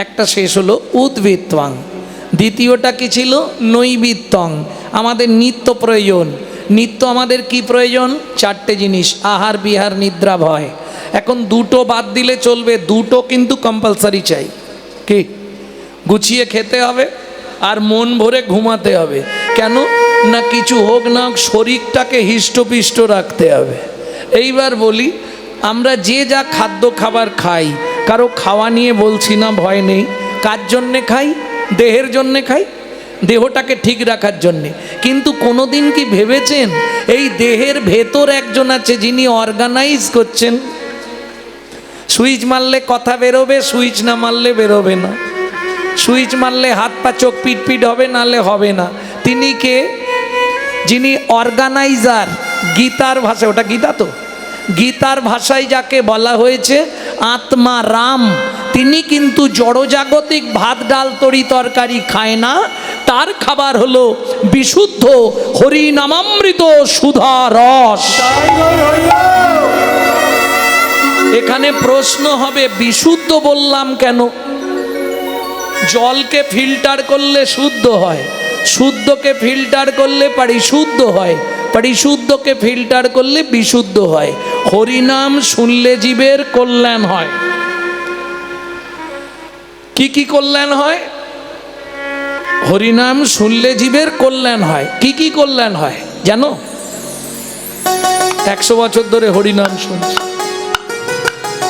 একটা শেষ হলো উদ্বৃত্তং। দ্বিতীয়টা কি ছিল? নৈবিত্তং, আমাদের নিত্য প্রয়োজন। নিত্য আমাদের কি প্রয়োজন? চারটে জিনিস, আহার বিহার নিদ্রা ভয়। এখন দুটো বাদ দিলে চলবে, দুটো কিন্তু কম্পালসারি চাই। কি? গুছিয়ে খেতে হবে আর মন ভরে ঘুমাতে হবে। কেন না? কিছু হোক না হোক শরীরটাকে হৃষ্টপিষ্ট রাখতে হবে। এইবার বলি, আমরা যে যা খাদ্য খাবার খাই, কারো খাওয়া নিয়ে বলছি না, ভয় নেই। কার জন্যে খাই? দেহের জন্যে খাই, দেহটাকে ঠিক রাখার জন্যে। কিন্তু কোনো দিন কি ভেবেছেন এই দেহের ভেতর একজন আছে যিনি অর্গানাইজ করছেন? সুইচ মারলে কথা বেরোবে, সুইচ না মারলে বেরোবে না। সুইচ মারলে হাত পা চোখ পিট হবে, নালে হবে না। তিনি কে? যিনি অর্গানাইজার। গীতার ভাষায়, ওটা গীতা তো, গীতার ভাষায় যাকে বলা হয়েছে আত্মা রাম, তিনি কিন্তু জড়জাগতিক ভাত ডাল তরি তরকারি খায় না। তার খাবার হলো বিশুদ্ধ হরিনামামৃত সুধা রস। এখানে প্রশ্ন হবে, বিশুদ্ধ বললাম কেন? জলকে ফিল্টার করলে শুদ্ধ হয়, শুদ্ধকে ফিল্টার করলে পরিশুদ্ধ হয়, পরিশুদ্ধকে ফিল্টার করলে বিশুদ্ধ হয়। হরিনাম শুনলে জীবের কল্যাণ হয়। কি কি কল্যাণ হয়? হরিনাম শুনলে জীবের কল্যাণ হয়। কি কি কল্যাণ হয় জানো? 100 বছর ধরে হরিনাম শুনছি,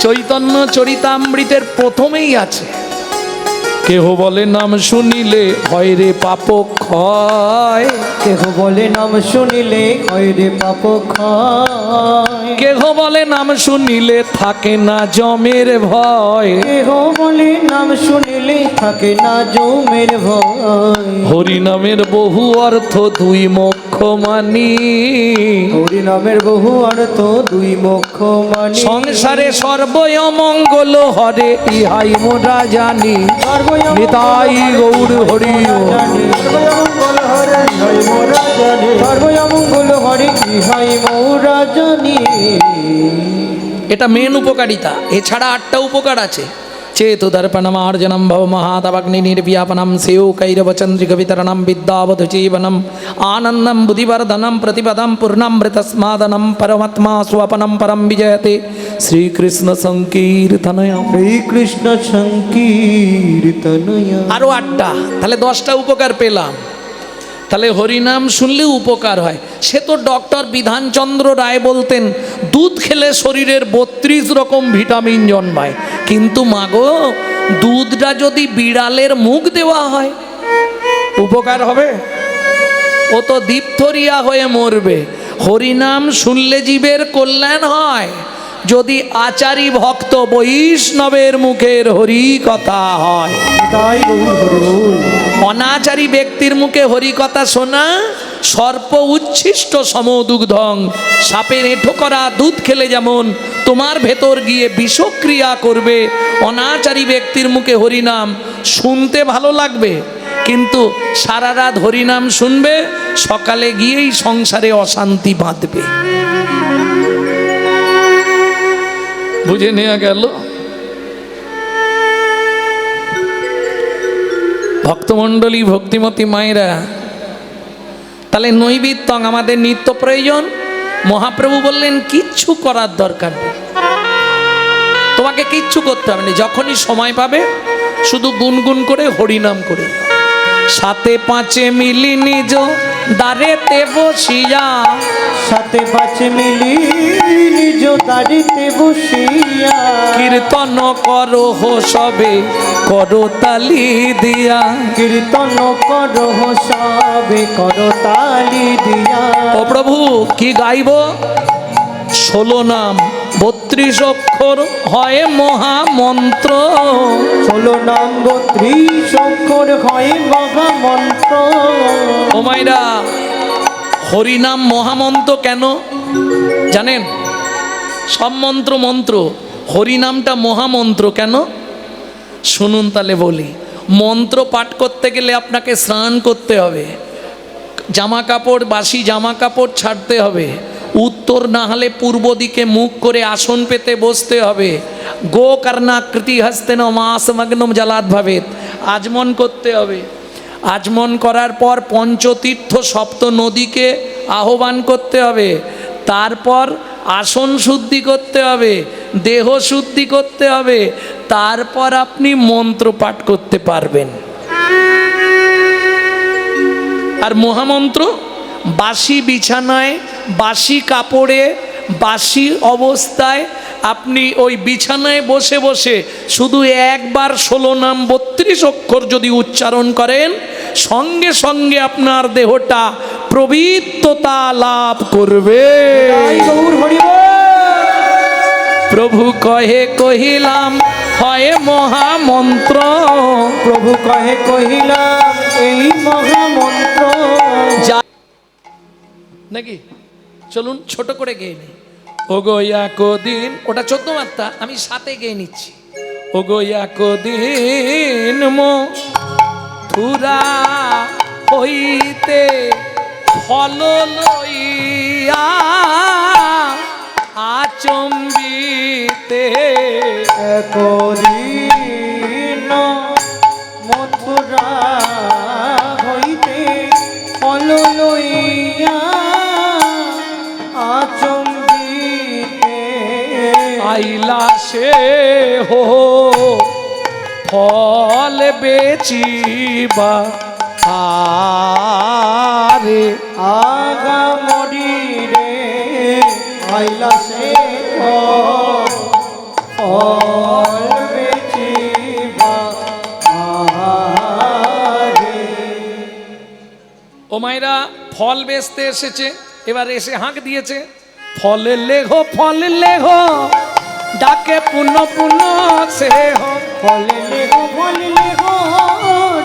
চৈতন্য চরিতামৃতের প্রথমেই আছে, কেহ বলে নাম শুনিলে হয় রে পাপ ক্ষয়। কেহ বলে নাম শুনিলে হয় রে পাপ ক্ষয়। কেহ বলে নাম শুনিলে থাকে না জমের ভয়। কেহ বলে নাম শুনিলে থাকে না জমের ভয়। হরিনামের বহু অর্থ দুই মোক্ষ মানি, হরিনামের বহু অর্থ দুই মোক্ষ মানি। সংসারে সর্বয় মঙ্গল হরে ইহাই মোরা জানি। নিতাই গৌর হরি সর্বমঙ্গল হরে ইহাই মোরা জানি। সর্বমঙ্গল হরে ইহাই মোরা জানি। এটা মেন উপকারিতা। এছাড়া 8টা উপকার আছে। চেতু দর্পণমার্জনম ভব মহাতবাগ্নি নির্ব্যাপনম সেও কৈরবচন্দ্রিক বিতরণম বিদ্যাবধু জীবনম আনন্দম বুদ্ধিবর্ধনম প্রতিপদম পূর্ণামৃতস্মাদনম পরমাত্মা স্বপনম পরম বিজয়তে। শ্রীকৃষ্ণ সংকীর্তনয়। শ্রীকৃষ্ণ সংকীর্তনয়। আরো 8টা, তাহলে 10টা উপকার পেলাম। তাহলে হরিনাম শুনলে উপকার হয়। সে তো ডক্টর বিধানচন্দ্র রায় বলতেন দুধ খেলে শরীরের 32 রকম ভিটামিন জন্মায়, কিন্তু মাগো দুধটা যদি বিড়ালের মুখ দেওয়া হয় উপকার হবে? ও তো ডিপথোরিয়া হয়ে মরবে। হরিনাম শুনলে জীবের কল্যাণ হয় যদি আচারী ভক্ত বৈষ্ণবের মুখের হরি কথা হয়। তাই গৌর হরি বল। অনাচারী ব্যক্তির মুখে হরি কথা শোনা সর্প উচ্ছিষ্ট সমদুগ্ধং, সাপের এঁঠো করা দুধ খেলে যেমন তোমার ভেতর গিয়ে বিষক্রিয়া করবে, অনাচারী ব্যক্তির মুখে হরিনাম শুনতে ভালো লাগবে, কিন্তু সারা রাত হরিনাম শুনবে, সকালে গিয়েই সংসারে অশান্তি বাঁধবে। বুঝে নেওয়া গেল? ভক্তমণ্ডলী, ভক্তিমতী মায়েরা, তাহলে নৈবেদ্যং আমাদের নিত্য প্রয়োজন। মহাপ্রভু বললেন কিচ্ছু করার দরকার নেই, তোমাকে কিচ্ছু করতে হবে না, যখনই সময় পাবে শুধু গুনগুন করে হরিনাম করে। সাথে পাঁচে মিলি নিজ দ্বারেতে বসিয়া, সাথে পাঁচে মিলি নিজ দাঁড়িতে বসিয়া, কীর্তন করো হো সবে করো তালি দিয়া, কীর্তন করো সবে করো তালি দিয়া। ও প্রভু কি গাইব? 16 নাম 32 অক্ষর হয় মহামন্ত্র, 16 নাম 32 অক্ষর হয় মহামন্ত্র। ও মাইরা, হরিনাম মহামন্ত্র কেন জানেন? সব মন্ত্র মন্ত্র, হরিনামটা মহামন্ত্র কেন শুনুন তাহলে বলি। মন্ত্র পাঠ করতে গেলে আপনাকে স্নান করতে হবে, জামা কাপড় বাসি জামা কাপড় ছাড়তে হবে, উত্তর না হলে পূর্ব দিকে মুখ করে আসন পেতে বসতে হবে, গো কর্ণাকৃতি হস্তেন মাসমগ্নম জলাদ ভাবেত, আচমন করতে হবে। আচমন করার পর পঞ্চতীর্থ সপ্ত নদীকে আহ্বান করতে হবে, তারপর আসন শুদ্ধি করতে হবে, দেহ শুদ্ধি করতে হবে, তারপর আপনি মন্ত্র পাঠ করতে পারবেন। আর মহামন্ত্র বাসি বিছানায় বাসি কাপড়ে বাসি অবস্থায় আপনি ওই বিছানায় বসে বসে শুধু একবার 16 নাম 32 অক্ষর যদি উচ্চারণ করেন, সঙ্গে সঙ্গে আপনার দেহটা পবিত্রতা লাভ করবে। তাই গৌর হরি বল। প্রভু কহে কহিলাম হয় মহামন্ত্র, প্রভু কহে কহিলাম এই মহামন্ত্র। নাকি চলুন ছোট করে গেয়ে নি। ও গোয়া কদিন, ওটা 14 মাত্রা, আমি সাথে গেয়ে নিচ্ছি। ও গোয়া কদিন মথুরা হইতে ফল লইয়া আচম্বিতে, একদিন মথুরা হইতে ফল লইয়া আচম্বিতে, আইলা সে হো ফল বেচিবা আরে, আগা মরি রে আইলা সে ফল বেচিবা আরে। ও মায়েরা, ফল বেচতে এসেছে, এবার এসে হাঁক দিয়েছে, ফলে লেঘো ফল লেঘো ডাকে পুনঃ পুনঃ সে হো। ফলে লেগো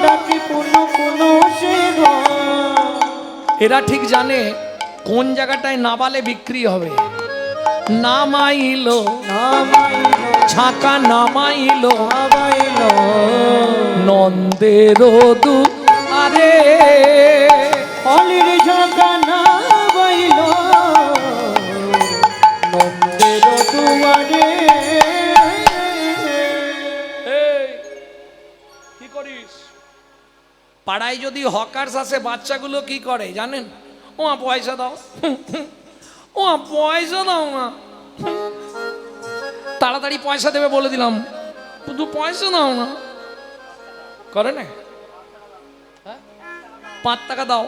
ডাকি পুনঃ পুনঃ সে গো। এরা ঠিক জানে কোন জায়গাটায় নাবালে বিক্রি হবে। নামাইলো নামাইলো ছাকা নামাইলো নামাইলো নন্দের দু আরে, ফলের ঝাঁকা নামাইলো নন্দের দুয়ারে। এই, কি করিস? পাড়ায় যদি হকার্স আসে বাচ্চাগুলো কি করে জানেন? ও পয়সা দাও, ও পয়সা দাও না, তাড়াতাড়ি পয়সা দেবে বলে দিলাম, শুধু পয়সা দাও না, করে না? 5 টাকা দাও,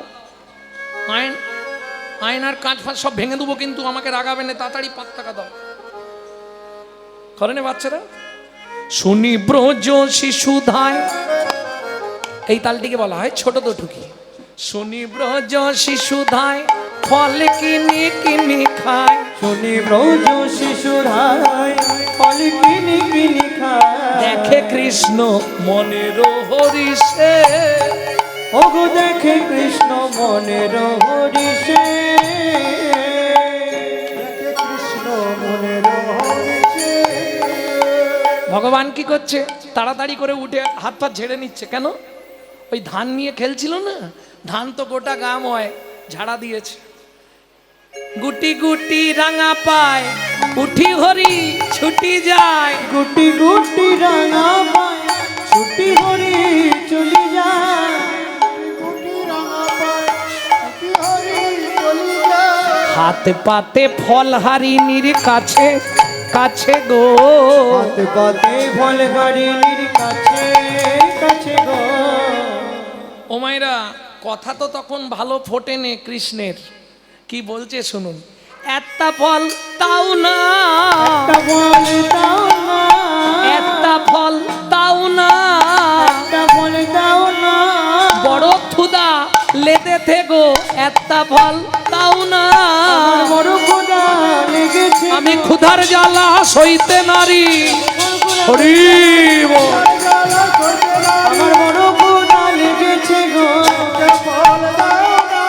আয়নার কাঁচ ফাঁচ সব ভেঙে দেবো, কিন্তু আমাকে রাগাবে না, তাড়াতাড়ি 5 টাকা দাও। করে নে বাচ্চারা। শুনি ব্রজ শিশুধায়, এই তালটিকে বলা হয় ছোট দুটুকি। শুনি ব্রজ শিশুধায়, ফল কিনি কিনি খায়। শুনি ব্রজ শিশুরাই ফল কিনি কিনি খায়। দেখে কৃষ্ণ মনের হরিষে, ওগো দেখে কৃষ্ণ মনের হরিষে। দেখে কৃষ্ণ মনের হরিষে। ভগবান কি করছে? তাড়াতাড়ি করে উঠে হাত পা ঝেড়ে নিচ্ছে। কেন? ওই ধান নিয়ে খেলছিল না, ধান তো গোটা গাম হয়, ঝাড়া দিয়েছে। গুটি গুটি রাঙা পায়, উঠি হরি ছুটি যায়। গুটি গুটি রাঙা পায়, ছুটি হরি চলি যায়। গুটি রাঙা পায়, গুটি হরি চলি যায়। হাত পাতে ফল হারিনীর কাছে কাছে গো। হাতে পাতে ফল হারিনীর কাছে কাছে গো। ও মায়েরা, কথা তো তখন ভালো ফোটেনে কৃষ্ণের। কি বলছে শুনুন। একটা ফল তাও না, একটা ফল দাও না, একটা ফল তাও না, একটা ফল দাও না। বড় ক্ষুদা লেতে থেকো, একটা ফল তাও না। আমার বড় ক্ষুধা লেগেছে, আমি ক্ষুধার জ্বালা সইতে নারী। হরি বল। আমার বড় ক্ষুধা লেগেছে গো। ফল দাও না।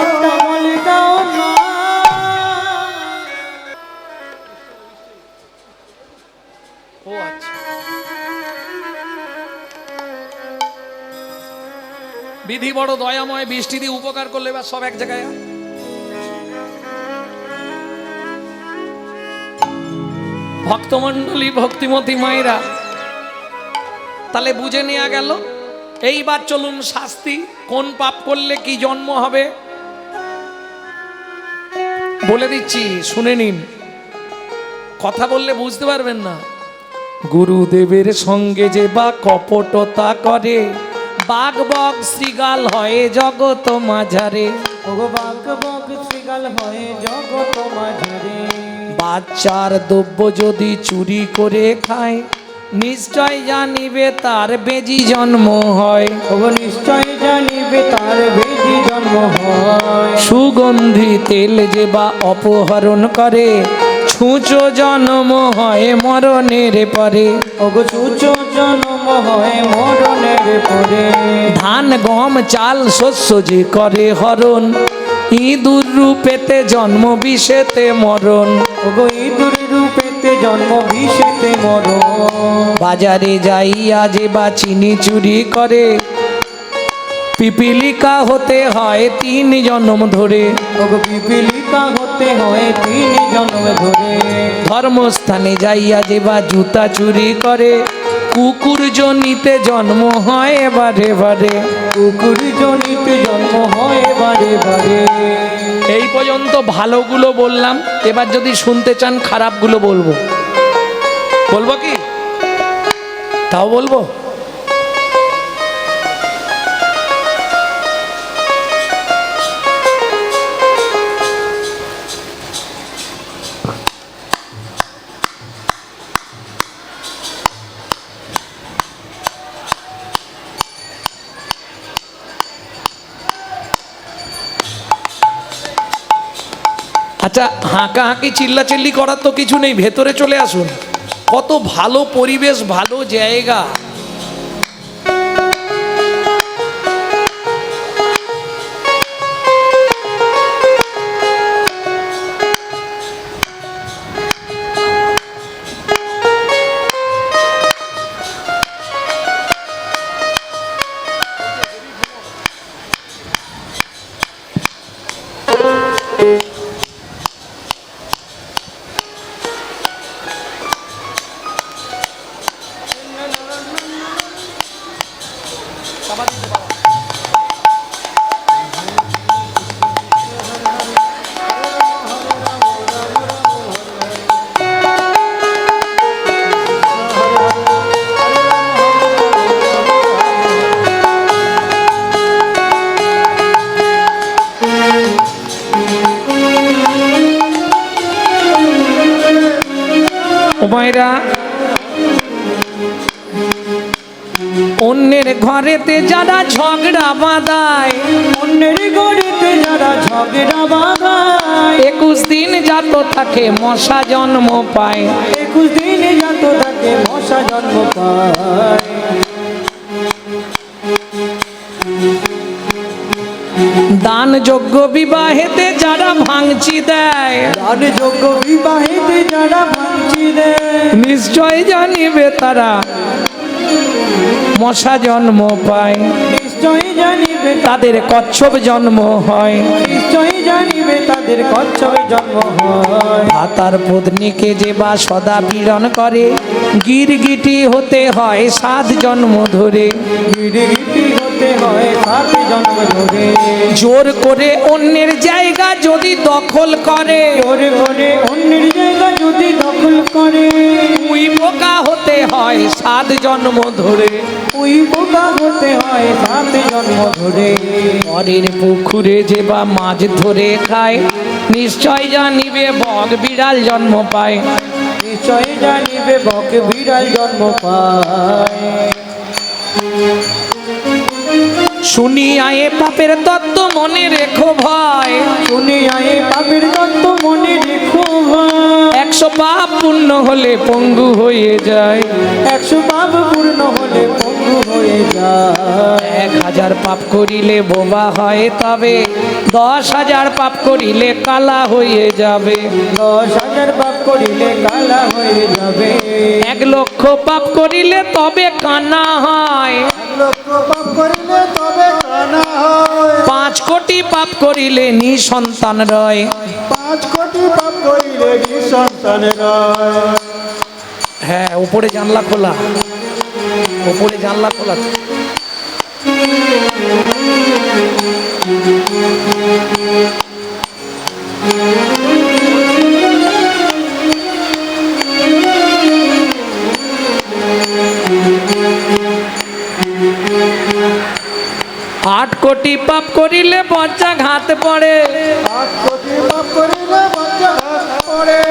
একটা ফল দাও না। ও আচ্ছা, বিধি বড় দয়াময়, বৃষ্টি দিয়ে উপকার করলে বা সব এক জায়গায়। ভক্তমণ্ডলী, ভক্তিমতী মায়েরা, তাহলে বুঝে নেওয়া গেল। এইবার চলুন শাস্তি। কোন পাপ করলে কি জন্ম হবে বলে দিচ্ছি, শুনে নিন। কথা বললে বুঝতে পারবেন না। গুরুদেবের সঙ্গে যে বা কপটতা করে, বাঘ বক শ্রীগাল হয় জগত মাঝারে। ওগো বাঘ বক শ্রীগাল হয়ে জগৎ মাঝারে। বাচ্চার দ্রব্য যদি চুরি করে খায়, নিশ্চয় জানিবে তার বেজি জন্ম হয়। ওগো নিশ্চয় জানিবে তার বেজি জন্ম হয়। সুগন্ধি তেল যে বা অপহরণ করে, ছুঁচো জন্ম হয় মরণের পরে। ওগো সূচ জন্ম হয় মরণের পরে। ধান গম চাল শস্য যে করে হরণ, ইঁদুর রূপেতে জন্ম বিষেতে মরণ। ওগো ইঁদুর রূপেতে জন্ম বিষেতে মরণ। বাজারে যাইয়া যে বা চিনি চুরি করে, পিপিলিকা হতে হয় 3 জন্ম ধরে। ওগো পিপিলিকা হতে হয় 3 জন্ম ধরে। ধর্মস্থানে যাইয়া যে বা জুতা চুরি করে, কুকুর জনিতে জন্ম হয় বারে বারে। কুকুর জনিতে জন্ম হয় বারে বারে। এই পর্যন্ত ভালোগুলো বললাম, এবার যদি শুনতে চান খারাপগুলো বলবো। বলবো কি? তাও বলবো। আচ্ছা, হাঁকাহাঁকি চিল্লাচিল্লি করার তো কিছু নেই, ভেতরে চলে আসুন। কত ভালো পরিবেশ, ভালো জায়গা। ও মায়েরা, অন্যের ঘরেতে যারা ঝগড়া বাঁধায়, অন্যের গড়িতে যারা ঝগড়া বাঁধায়, 21 দিন যাত থাকে মশা জন্ম পায়। 21 দিনে যত থাকে মশা জন্ম পায়। দান যোগ্য বিবাহেতে যারা ভাঙচি দেয়, দান যোগ্য বিবাহেতে যারা ভাঙচি দেয়, নিশ্চয় জানিবে তারা মশা জন্ম পায়। নিশ্চয়ই জানিবে তাদের কচ্ছপ জন্ম হয়। নিশ্চয়ই জানিবে তাদের কচ্ছপে জন্ম হয়। ভাতার পত্নীকে যে বা সদা পীড়ন করে, গিরগিটি হতে হয় 7 জন্ম ধরে। গিরগিটি হতে হয় 7 জন্ম ধরে। জোর করে অন্যের জায়গা যদি দখল করে, জোরে করে অন্যের জায়গা যদি দখল করে, উই পোকা হতে হয় 7 জন্ম ধরে। ওই বোকা হতে হয় 7 জন্ম ধরে। পরের পুকুরে যে বা মাছ ধরে খায়, নিশ্চয় জানিবে বক বিড়াল জন্ম পায়। নিশ্চয়ই জানিবে বক বিড়াল জন্ম পায়। শুনিয়া এ পাপের তত্ত্ব মনে রেখো ভয়, শুনিয়া এই পাপের তত্ত্ব মনে রেখো ভাই। 100 পাপ পূর্ণ হলে পঙ্গু হয়ে যায়। 100 পাপ পূর্ণ হলে পঙ্গু হয়ে যায়। 1000 পাপ করিলে বোবা হয়, তবে 10,000 পাপ করিলে কালা হয়ে যাবে। 10,000 পাপ করিলে কালা হয়ে যাবে। 1 লক্ষ পাপ করিলে তবে কানা হয়। 1 লক্ষ পাপ করিলে তবে কানা হয়। 5 কোটি পাপ করিলে নিঃসন্তান রয়। 5 কোটি পাপ করিলে নিঃসন্তানের হয়। হ্যাঁ, উপরে জানলা খোলা, উপরে জানলা খোলা। আট কোটি পাপ করিলে বজ্জা ঘাত পড়ে। 8 কোটি পাপ করিলে বাচ্চা ঘাত পড়ে।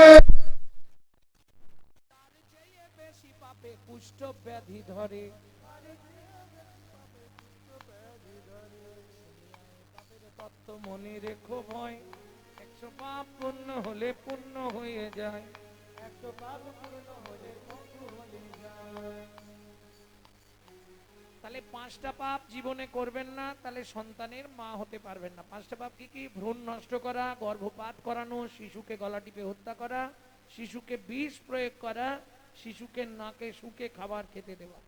বেশি পাপে কুষ্ঠ ব্যাধি ধরে। পাপের তত্ত্ব মনে রেখো ভয়, 100 পাপ পূর্ণ হলে পূর্ণ হয়ে যায়। 100 পাপ পূর্ণ হলে পঙ্গু হয়ে যায়। তাহলে 5টা পাপ জীবনে করবেন না, তাহলে সন্তানের মা হতে পারবেন না। 5টা পাপ কি কি? ভ্রূণ নষ্ট করা, গর্ভপাত করানো, শিশুকে গলা টিপে হত্যা করা, শিশুকে বিষ প্রয়োগ করা, শিশুকে নাকে শুকে খাবার খেতে দেওয়া।